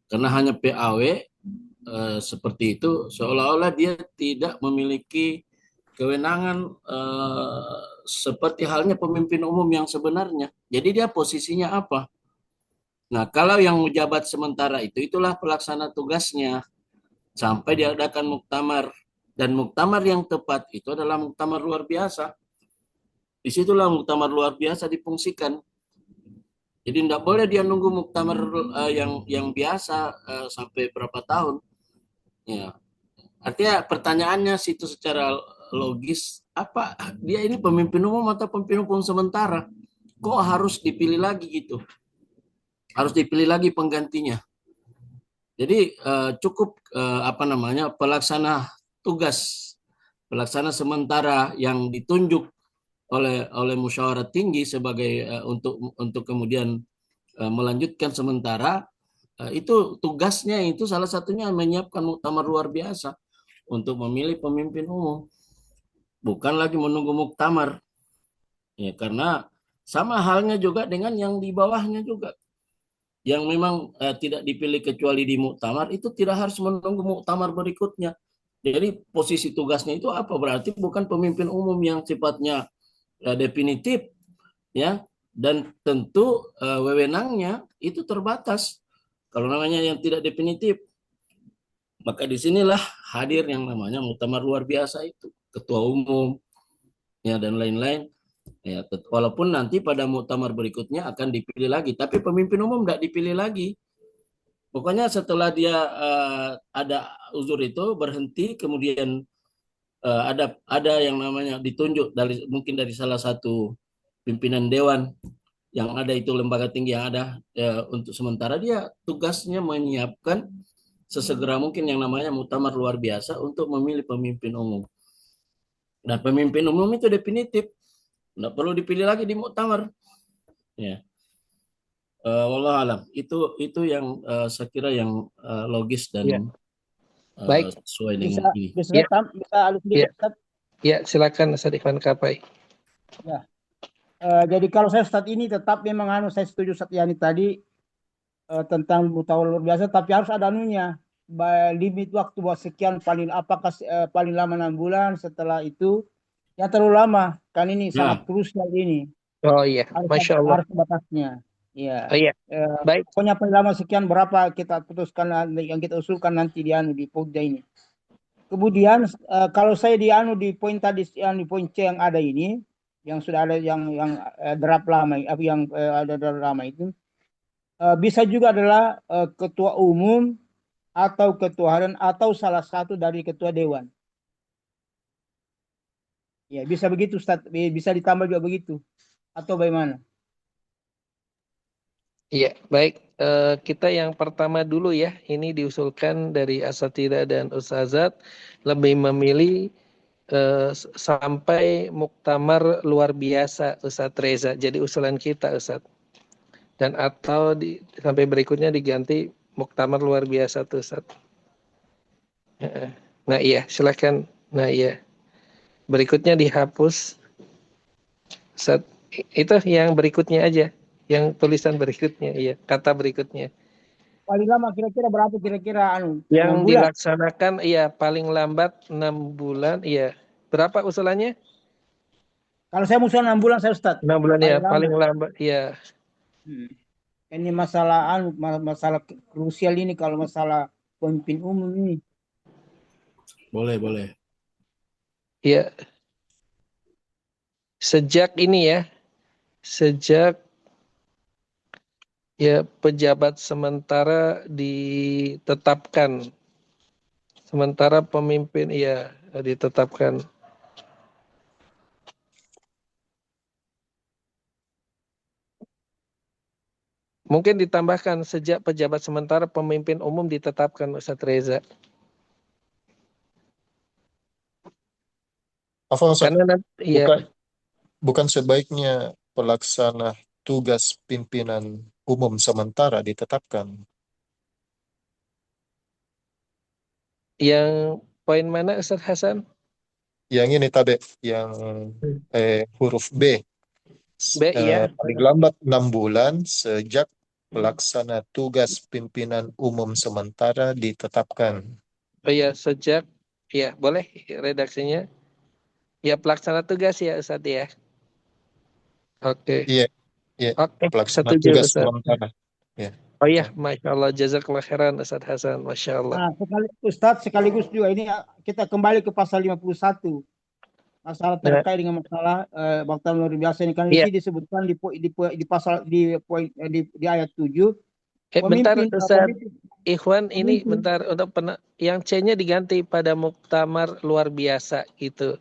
karena hanya PAW seperti itu, seolah-olah dia tidak memiliki kewenangan seperti halnya pemimpin umum yang sebenarnya. Jadi dia posisinya apa? Nah, kalau yang menjabat sementara itulah pelaksana tugasnya sampai diadakan muktamar. Dan muktamar yang tepat itu adalah muktamar luar biasa. Disitulah muktamar luar biasa difungsikan. Jadi tidak boleh dia nunggu muktamar yang biasa sampai berapa tahun. Ya. Artinya pertanyaannya situ secara logis, apa dia ini pemimpin umum atau pemimpin umum sementara? Kok harus dipilih lagi gitu? Harus dipilih lagi penggantinya. Jadi cukup pelaksana tugas, pelaksana sementara yang ditunjuk oleh musyawarah tinggi sebagai untuk kemudian melanjutkan sementara, itu tugasnya itu salah satunya menyiapkan muktamar luar biasa untuk memilih pemimpin umum, bukan lagi menunggu muktamar. Ya, karena sama halnya juga dengan yang di bawahnya juga, yang memang tidak dipilih kecuali di muktamar, itu tidak harus menunggu muktamar berikutnya. Jadi posisi tugasnya itu apa? Berarti bukan pemimpin umum yang sifatnya definitif, ya, dan tentu wewenangnya itu terbatas. Kalau namanya yang tidak definitif, maka disinilah hadir yang namanya muktamar luar biasa itu, ketua umum, ya, dan lain-lain. Ya, walaupun nanti pada muktamar berikutnya akan dipilih lagi, tapi pemimpin umum tidak dipilih lagi. Pokoknya setelah dia ada uzur itu berhenti, kemudian ada yang namanya ditunjuk dari mungkin dari salah satu pimpinan dewan yang ada, itu lembaga tinggi yang ada, untuk sementara dia tugasnya menyiapkan sesegera mungkin yang namanya muktamar luar biasa untuk memilih pemimpin umum. Nah, pemimpin umum itu definitif, tidak perlu dipilih lagi di muktamar. Ya, wallahu alam. Itu yang saya kira yang logis dan Ya. Baik. sesuai dengan ini. Bisa Ya. bisa alus sedikit, Ustaz? Ya, silakan Ustaz Ikhwan Kapai. Ya. Jadi kalau saya Ustaz ini tetap memang saya setuju Ustaz Yani tadi tentang muktamar luar biasa, tapi harus ada anunya, limit waktu buat sekian, paling apakah paling lama 6 bulan, setelah itu ya terlalu lama kan, ini sangat krusial ini. Oh iya, Masya Allah. Harus batasnya. Ya. Oh iya. Baik. Pokoknya paling lama sekian, berapa kita putuskan yang kita usulkan nanti di Pogja ini. Kemudian kalau saya di poin tadi, yang di poin C yang ada ini, yang sudah ada yang draft lama, yang ada draft lama itu, bisa juga adalah ketua umum atau ketua harian atau salah satu dari ketua dewan. Ya, bisa begitu Ustaz, bisa ditambah juga begitu atau bagaimana? Iya, baik. Kita yang pertama dulu ya, ini diusulkan dari asatidzah dan ustazat lebih memilih sampai muktamar luar biasa Ustadz Reza. Jadi usulan kita Ustadz. Dan atau sampai berikutnya diganti muktamar luar biasa tuh Ustadz. Nah iya, silakan. Nah iya. Berikutnya dihapus. Ustadz, itu yang berikutnya aja. Yang tulisan berikutnya, iya, kata berikutnya. Paling lama kira-kira berapa kira-kira yang dilaksanakan, iya, paling lambat 6 bulan, iya. Berapa usulannya? Kalau saya usul 6 bulan saya Ustaz. 6 bulan ya, paling lambat, iya. Ini masalah krusial ini kalau masalah pemimpin umum ini. Boleh. Iya. Sejak ini ya, sejak ya pejabat sementara ditetapkan, sementara pemimpin ya ditetapkan. Mungkin ditambahkan sejak pejabat sementara pemimpin umum ditetapkan Ustadz Reza. Karena bukan sebaiknya pelaksana tugas pimpinan umum sementara ditetapkan. Yang poin mana Ustadz Hasan? Yang ini tadi, yang huruf B. Iya. Paling lambat 6 bulan sejak pelaksana tugas pimpinan umum sementara ditetapkan. Oh iya, sejak, ya boleh redaksinya. Ya pelaksana tugas ya Ustadz ya. Oke. Iya. Oke, Pelaksana setuju tugas Ustadz. sementara. Ya. Oh iya, Masya Allah, jazakallah khairan Ustadz Hasan, Masya Allah. Nah, Ustadz sekaligus juga ini kita kembali ke pasal 51. Masalah terkait dengan masalah muktamar luar biasa ini kan ini disebutkan di pasal di ayat 7. Bentar Ustaz Ikhwan, ini bentar, untuk yang C-nya diganti pada muktamar luar biasa gitu.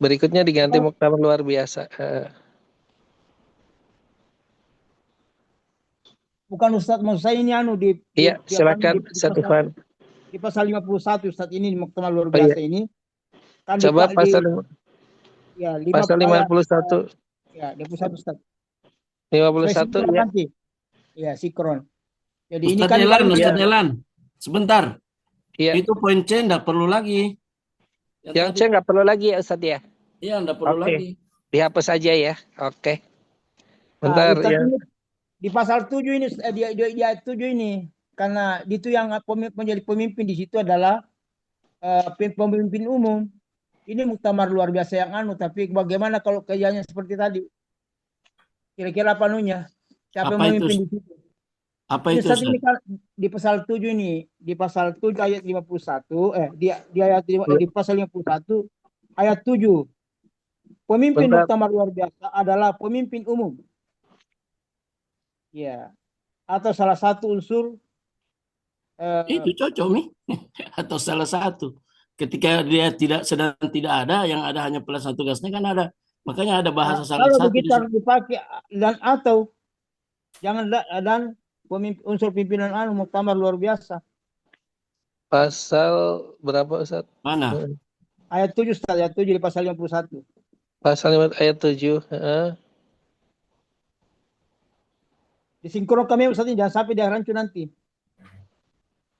Berikutnya diganti muktamar luar biasa. Bukan Ustaz, maksud saya ini iya, silakan Ustaz Ikhwan. Di pasal 51 Ustaz ini, di muktamar luar biasa ini. Kan coba pasal pasal 51. Ya, 51 Ustaz. 51 ya. Ya, sinkron. Jadi ini kan Ustadz Elan, sebentar. Iya. Itu poin C enggak perlu lagi. Yang C nggak perlu lagi ya Ustadz ya? Iya, enggak perlu lagi. Dihapus aja ya. Oke. Nah, Bentar Ustadz ya. ini di pasal 7 ini, dia 7 ini, karena itu yang menjadi pemimpin di situ adalah pemimpin umum. Ini muktamar luar biasa yang tapi bagaimana kalau kerjanya seperti tadi? Kira-kira apa anunya? Siapa yang Apa itu? memimpin di situ? Apa Ini itu? saat ini kan di pasal 7 ini, di pasal 7 ayat 51, di ayat di pasal 51 ayat 7. Pemimpin Bentar. muktamar luar biasa adalah pemimpin umum. Ya. Atau salah satu unsur Itu cocok nih. Atau salah satu. Ketika dia sedang tidak ada, yang ada hanya pelaksana tugasnya kan ada. Makanya ada bahasa salah kalau satu di begitu situ. harus dipakai dan atau jangan dan unsur pimpinan muktamar luar biasa. Pasal berapa Ustaz? Mana? Ayat 7 Ustaz, ayat 7 di pasal 51. Pasal ayat 7. Disinkron kami Ustaz ini, jangan sampai dia rancu nanti.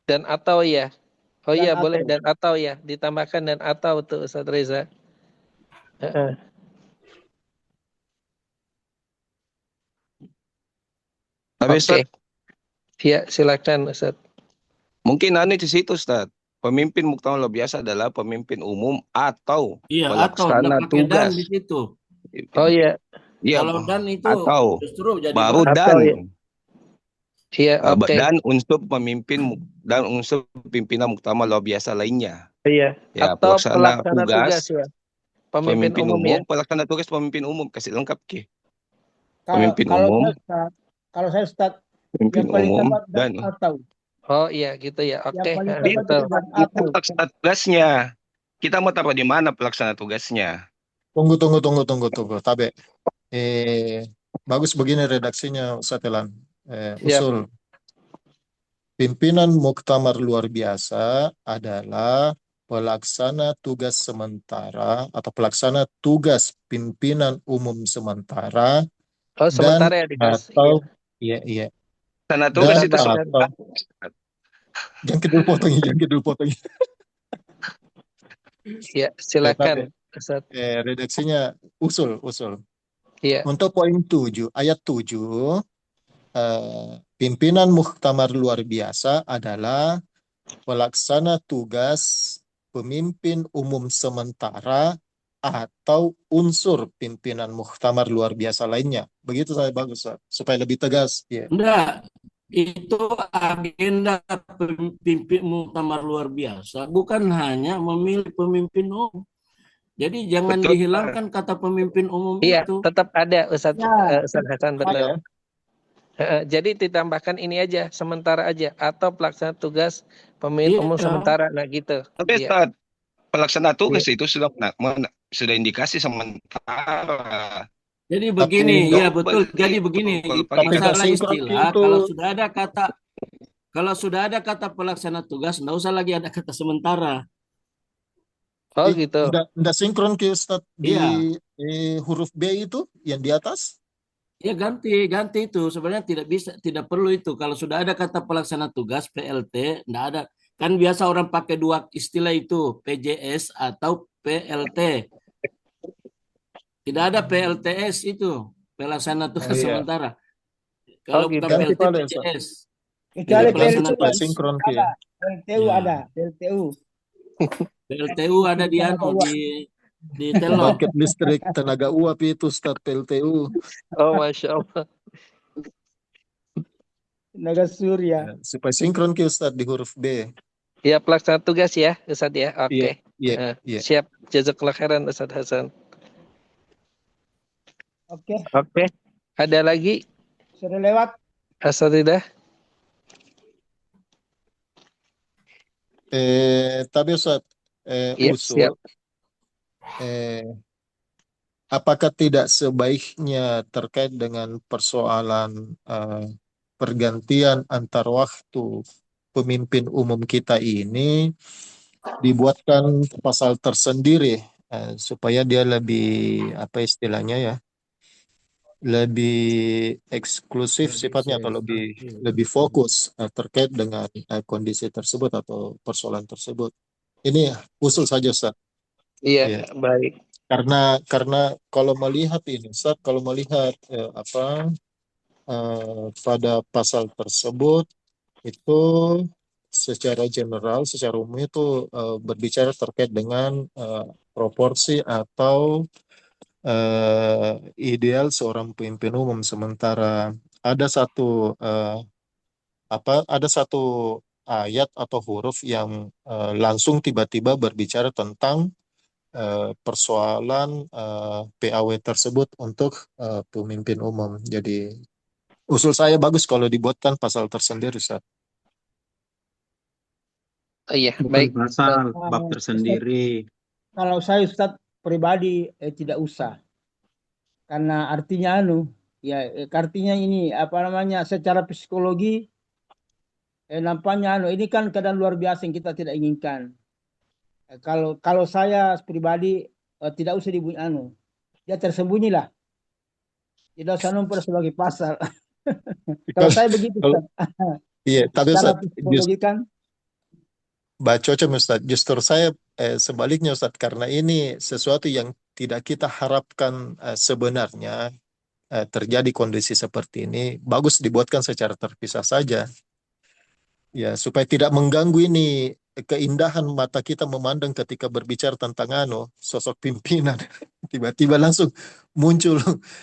Dan atau ya. Oh Dan iya atau. boleh, dan atau ya. Ditambahkan dan atau tuh Ustaz Reza. Tapi Ustaz, ya silakan Ustaz. mungkin di situ Ustaz. Pemimpin muktamar luar biasa adalah pemimpin umum atau pelaksana atau tugas. di situ. Oh iya. Iya, kalau dan itu atau justru jadi baru atau, dan. ya. Iya, oke. Dan unsur pemimpin dan unsur pimpinan muktamar luar biasa lainnya. Iya. Ya, Atau pelaksana tugas ya. Pemimpin umum ya. Pelaksana tugas pemimpin umum, kasih lengkap Ki. Kalau saya Ustaz, pemimpin yang paling umum tepat dan atau. Oh iya gitu ya. Oke. Itu pelaksana tugasnya. Kita mau taruh di mana pelaksana tugasnya? Tunggu. Tabe. Bagus begini redaksinya Ustaz Elan. Usul. Pimpinan muktamar luar biasa adalah pelaksana tugas sementara atau pelaksana tugas pimpinan umum sementara. Oh, sementara ya dikasih. Atau iya. Pelaksana tugas itu sementara. Jangan dulu potong. Ya, silakan. Redaksinya usul. Iya. Untuk poin 7, ayat 7, pimpinan muktamar luar biasa adalah pelaksana tugas pemimpin umum sementara atau unsur pimpinan muktamar luar biasa lainnya. Begitu saya bagus, supaya lebih tegas. Enggak, itu agenda pemimpin muktamar luar biasa, bukan hanya memilih pemimpin umum. Jadi jangan dihilangkan kata pemimpin umum iya, itu. tetap ada Ustaz Hasan, betul. Jadi ditambahkan ini aja, sementara aja, atau pelaksana tugas pemimpin umum sementara, nah gitu. Tapi Ustaz, pelaksana tugas itu sudah indikasi sementara. Jadi begini, ya betul. Jadi begini, masalah istilah, kalau sudah ada kata pelaksana tugas, enggak usah lagi ada kata sementara. Oh gitu. Enggak sinkron ke Ustaz di huruf B itu yang di atas? Ya ganti itu. Sebenarnya tidak perlu itu. Kalau sudah ada kata pelaksana tugas PLT, enggak ada. Kan biasa orang pakai dua istilah itu, PJS atau PLT. Tidak ada PLTS itu, pelaksana tugas sementara. Kalau bukan PLT, PJS. Kecuali PLTU ada. PLTU ada. PLTU ada di Telok. Paket listrik tenaga uap itu Ustaz PLTU. Oh, Masya Allah. Tenaga surya. Supaya sinkron ke Ustaz di huruf B. Ya, pelaksana tugas ya Ustaz ya. Oke. Iya. Siap. Jazakallah khairan Ustaz Hasan. Oke. Ada lagi? Sudah lewat. Asatidah. Tapi Ustaz, usul. Apakah tidak sebaiknya terkait dengan persoalan pergantian antar waktu pemimpin umum kita ini dibuatkan pasal tersendiri supaya dia lebih apa istilahnya ya, lebih eksklusif sifatnya atau lebih fokus terkait dengan kondisi tersebut atau persoalan tersebut. Ini usul saja, Ustaz. Iya, Ya. baik. Karena kalau melihat ini, Ustaz, kalau melihat pada pasal tersebut itu secara general, secara umum itu berbicara terkait dengan proporsi atau ideal seorang pemimpin umum, sementara ada satu ada satu ayat atau huruf yang langsung tiba-tiba berbicara tentang persoalan PAW tersebut untuk pemimpin umum. Jadi usul saya bagus kalau dibuatkan pasal tersendiri, Ustaz. Iya, Bukan baik. pasal, bab tersendiri. Kalau saya Ustadz pribadi tidak usah. Karena artinya artinya ini apa namanya secara psikologi nampaknya ini kan keadaan luar biasa yang kita tidak inginkan. Kalau saya pribadi tidak usah dibunyi dia tersembunyilah. Tidak usah numpuk sebagai pasal. Kalau saya begitu Ustaz. Iya, tapi secara Ustaz, psikologi kan cocok Ustaz. Justru saya sebaliknya Ustaz, karena ini sesuatu yang tidak kita harapkan sebenarnya terjadi kondisi seperti ini. Bagus dibuatkan secara terpisah saja. Ya, supaya tidak mengganggu ini keindahan mata kita memandang ketika berbicara tentang sosok pimpinan. Tiba-tiba langsung muncul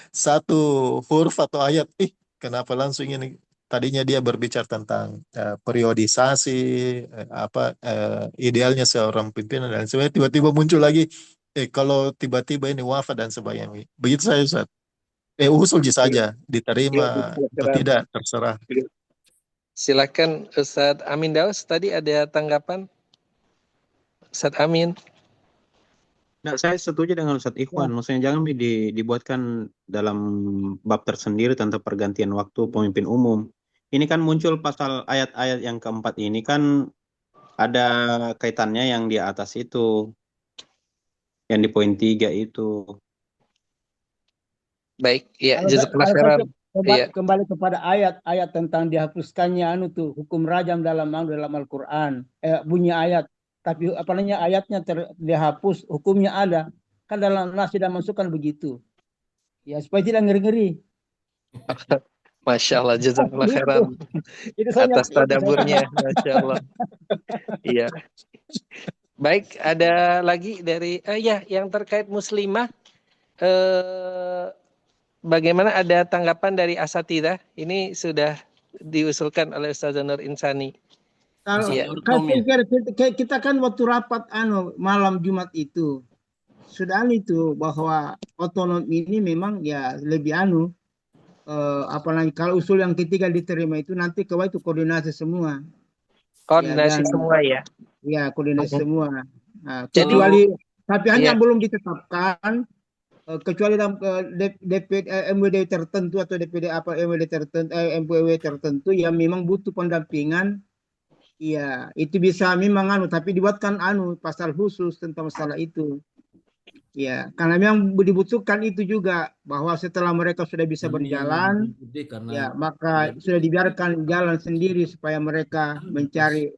satu huruf atau ayat. Kenapa langsung ini? Tadinya dia berbicara tentang periodisasi, idealnya seorang pimpinan dan sebagainya. Tiba-tiba muncul lagi, kalau tiba-tiba ini wafat dan sebagainya. Begitu saya Ustaz. Usul saja, diterima atau tidak, terserah. Silakan Ustadz Amin Daus, tadi ada tanggapan? Ustadz Amin. Nah, saya setuju dengan Ustadz Ikhwan. Maksudnya jangan dibuatkan dalam bab tersendiri tentang pergantian waktu pemimpin umum. Ini kan muncul pasal ayat-ayat yang keempat ini kan ada kaitannya yang di atas itu. Yang di poin 3 itu. Baik, ya jazakallah khairan. Kembali kepada ayat-ayat tentang dihapuskannya hukum rajam dalam Al-Qur'an. Bunyi ayat, tapi ayatnya dihapus, hukumnya ada. Kan dalam nas tidak masukkan begitu. Ya, supaya tidak ngeri-ngeri. Masya Allah, jazakallah khairan atas tadaburnya, Masya Allah. Iya. Baik, ada lagi dari yang terkait muslimah. Bagaimana, ada tanggapan dari asatidzah? Ini sudah diusulkan oleh Ustaz Nur Insani. Kalau kita kan waktu rapat malam Jumat itu sudah itu bahwa otonom ini memang ya lebih apalagi kalau usul yang ketiga diterima itu nanti itu koordinasi semua. Koordinasi semua ya. Ya, koordinasi semua. Nah, kecuali tapi hanya belum ditetapkan kecuali dalam DPD MWD tertentu atau DPD MWD tertentu MPW tertentu yang memang butuh pendampingan. Iya, itu bisa memang tapi dibuatkan pasal khusus tentang masalah itu. Ya, karena memang dibutuhkan itu juga bahwa setelah mereka sudah bisa berjalan, ya maka sudah dibiarkan jalan sendiri supaya mereka mencari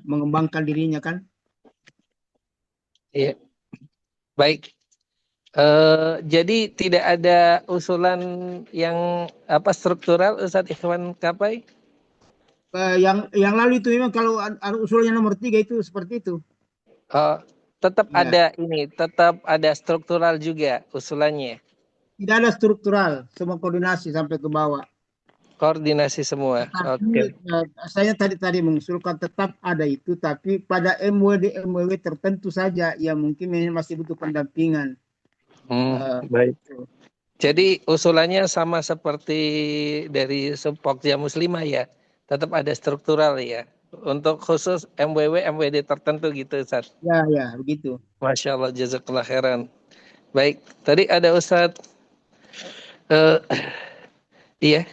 mengembangkan dirinya kan. Iya, baik. Jadi tidak ada usulan yang struktural, Ustadz Ikhwan Kapai? Yang lalu itu memang kalau usulnya nomor 3 itu seperti itu. Tetap ada struktural juga usulannya. Tidak ada struktural, semua koordinasi sampai ke bawah. Koordinasi semua. Oke. Saya tadi mengusulkan tetap ada itu, tapi pada MWD tertentu saja yang mungkin masih butuh pendampingan. Baik. Jadi usulannya sama seperti dari Pokja Muslimah ya, tetap ada struktural ya. Untuk khusus MWD tertentu gitu, Ustaz. Ya, begitu. Masya Allah, jazakallah khairan. Baik, tadi ada Ustadz. Iya.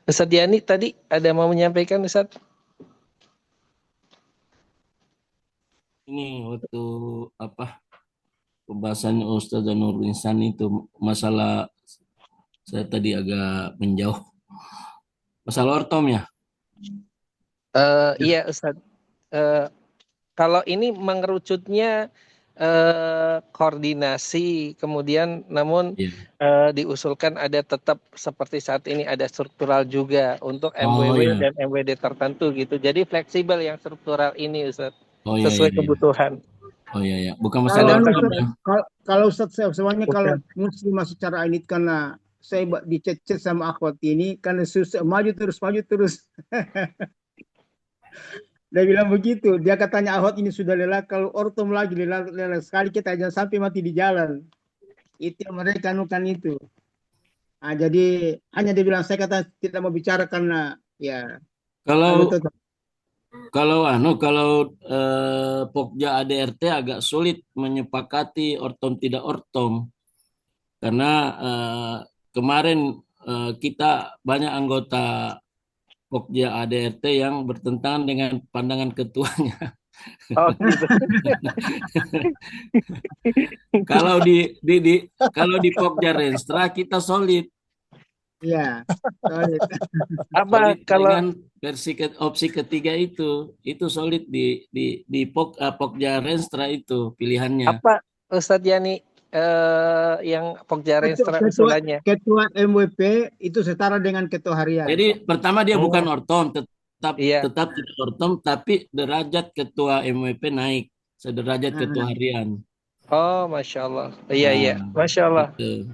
Ustadz Yani tadi ada mau menyampaikan, Ustadz? Ini waktu pembahasannya Ustaz Nurul Insan itu masalah, saya tadi agak menjauh. Masalah ortom ya? Iya Ustaz. Kalau ini mengerucutnya koordinasi, kemudian namun diusulkan ada tetap seperti saat ini ada struktural juga untuk MWW dan MWD tertentu gitu. Jadi fleksibel yang struktural ini Ustaz, sesuai kebutuhan. Oh iya, bukan masalah kalau Ustaz semuanya kalau muslim secara ini karena saya dicet-cet sama akhwat ini karena susah maju terus. Dia bilang begitu, dia katanya akhwat ini sudah lelah, kalau ortom lagi lelah sekali kita jangan sampai mati di jalan. Itu yang mereka anukan itu. Nah, jadi hanya dia bilang saya kata tidak mau bicara karena ya kalau Pokja ADRT agak sulit menyepakati ortom tidak ortom karena kemarin kita banyak anggota Pokja ADRT yang bertentangan dengan pandangan ketuanya. Oh, gitu. Kalau di Pokja Renstra kita solid. Iya, solid. Apa solid kalau dengan opsi ketiga itu solid di Pokja Renstra itu pilihannya. Apa Ustadz Yani yang Pokja Renstra usulannya? Ketua MWP itu setara dengan ketua harian. Jadi pertama dia bukan ortom, tetap tidak ortom, tapi derajat ketua MWP naik sederajat ketua harian. Oh, masya Allah. Iya, masya Allah. Gitu.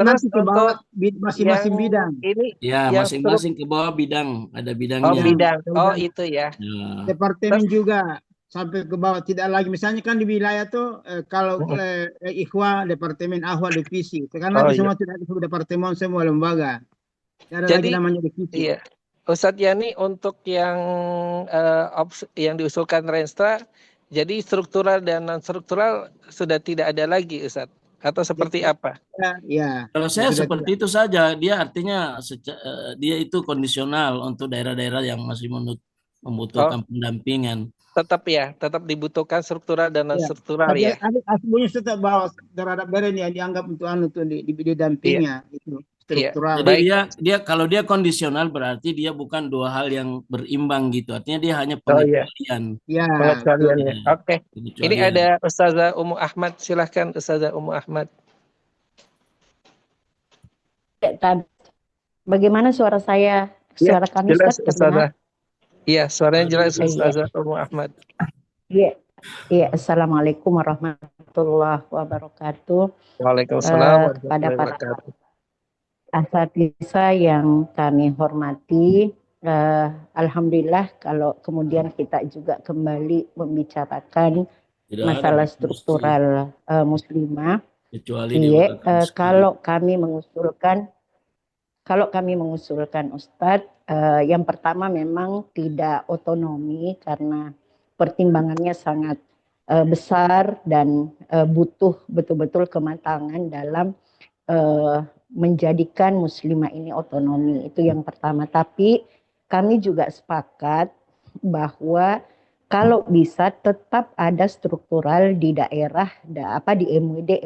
Nanti ke bawah masing-masing bidang. Ini ya masing-masing ke bawah bidang, ada bidangnya. Oh, bidang. Oh, itu ya. Departemen juga sampai ke bawah, tidak lagi misalnya kan di wilayah tuh kalau Ikhwa departemen, Ahwa divisi, karena semua tidak disebut departemen, semua lembaga. Ada lagi namanya divisi. Iya. Ustadz Yani, untuk yang diusulkan Renstra, jadi struktural dan non struktural sudah tidak ada lagi Ustadz, atau seperti apa? Ya. Kalau saya seperti itu saja, dia artinya dia itu kondisional untuk daerah-daerah yang masih membutuhkan pendampingan. Tetap dibutuhkan struktural dan non struktural ya. Aslinya tetap bahwa terhadap daerah yang dianggap untuk didampingnya itu struktural. Jadi dia kalau dia kondisional berarti dia bukan dua hal yang berimbang gitu. Artinya dia hanya pengecualian. Pengecualiannya. Oke. Ini ada Ustazah Ummu Ahmad, silahkan Ustazah Ummu Ahmad. Bagaimana suara saya? Suara kami jelas Ustazah. Iya, suaranya jelas Ustazah Ummu Ahmad. Iya. Assalamualaikum warahmatullahi wabarakatuh. Waalaikumsalam kepada para asatidza yang kami hormati, alhamdulillah kalau kemudian kita juga kembali membicarakan masalah struktural muslimah. Kalau kami mengusulkan Ustadz, yang pertama memang tidak otonomi karena pertimbangannya sangat besar dan butuh betul-betul kematangan dalam menjadikan muslimah ini otonomi. Itu yang pertama. Tapi kami juga sepakat bahwa kalau bisa tetap ada struktural di daerah, di MWD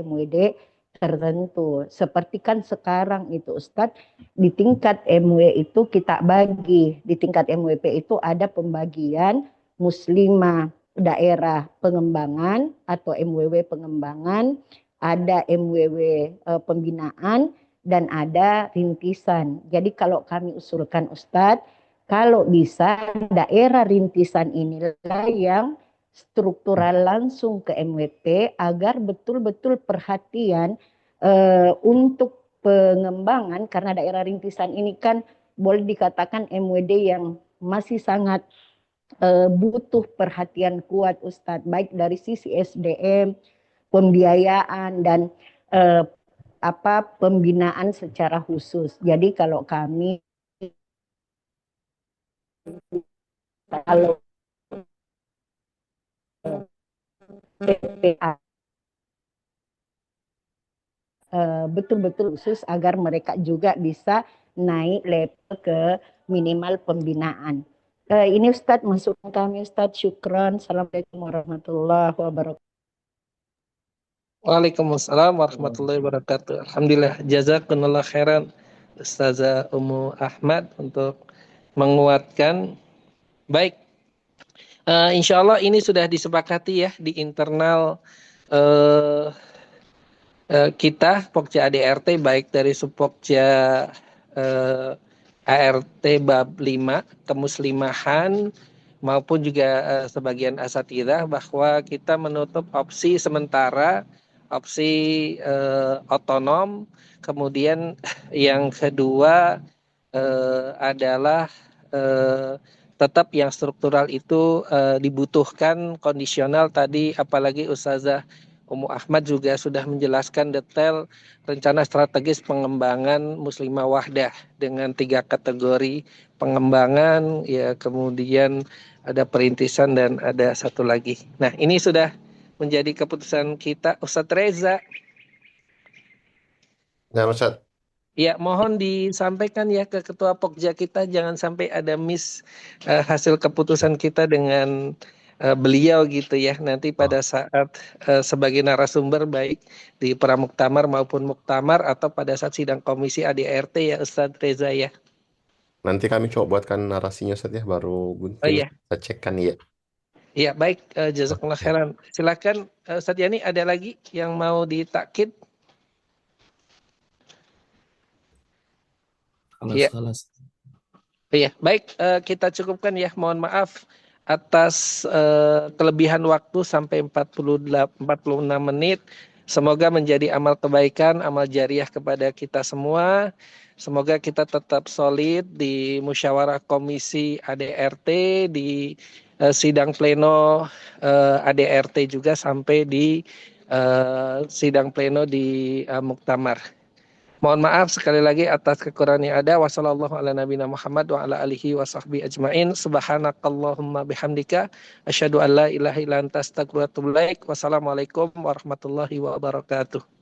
tertentu. Seperti kan sekarang itu Ustadz, di tingkat MW itu kita bagi, di tingkat MWP itu ada pembagian muslimah daerah pengembangan atau MWW pengembangan, ada MWW pembinaan, dan ada rintisan. Jadi kalau kami usulkan Ustadz, kalau bisa daerah rintisan inilah yang struktural langsung ke MWP agar betul-betul perhatian untuk pengembangan, karena daerah rintisan ini kan boleh dikatakan MWD yang masih sangat butuh perhatian kuat Ustadz, baik dari sisi SDM, pembiayaan, dan pembinaan secara khusus. Jadi kalau kami PPA betul-betul khusus agar mereka juga bisa naik level ke minimal pembinaan. Ini Ustadz masukan kami Ustadz, syukron. Assalamualaikum warahmatullahi wabarakatuh. Waalaikumsalam warahmatullahi wabarakatuh. Alhamdulillah, jazakumullah khairan Ustazah Ummu Ahmad untuk menguatkan. Baik, insya Allah ini sudah disepakati ya di internal kita Pokja ADRT, baik dari Supokja ART Bab 5 Kemuslimahan maupun juga sebagian asatidzah, bahwa kita menutup opsi sementara, opsi otonom. Kemudian yang kedua adalah tetap yang struktural itu dibutuhkan, kondisional tadi, apalagi Ustazah Ummu Ahmad juga sudah menjelaskan detail rencana strategis pengembangan Muslimah Wahdah dengan 3 kategori pengembangan, ya, kemudian ada perintisan dan ada satu lagi. Nah, ini sudah menjadi keputusan kita. Ustadz Reza. Nah, Ustadz. Ya, mohon disampaikan ya ke Ketua Pokja kita, jangan sampai ada miss hasil keputusan kita dengan beliau gitu ya, nanti pada saat sebagai narasumber baik di Pramuktamar maupun Muktamar atau pada saat sidang komisi ADRT ya Ustadz Reza ya. Nanti kami coba buatkan narasinya Ustadz ya, baru Gunting kita cekkan ya. Iya, baik, jazakallah khairan. Silakan Ustadz Yani, ada lagi yang mau ditakkid? Iya. Iya, baik, kita cukupkan ya. Mohon maaf atas kelebihan waktu sampai 46 menit. Semoga menjadi amal kebaikan, amal jariah kepada kita semua. Semoga kita tetap solid di musyawarah komisi ADRT, di sidang pleno ADRT juga, sampai di sidang pleno di Muktamar. Mohon maaf sekali lagi atas kekurangan yang ada. Wassallallahu ala nabiyina Muhammad wa ala alihi wa sahbihi ajmain. Subhanakallahumma bihamdika asyhadu an la ilaha illa anta astaghfiruka wa atubu ilaik. Wassalamualaikum warahmatullahi wabarakatuh.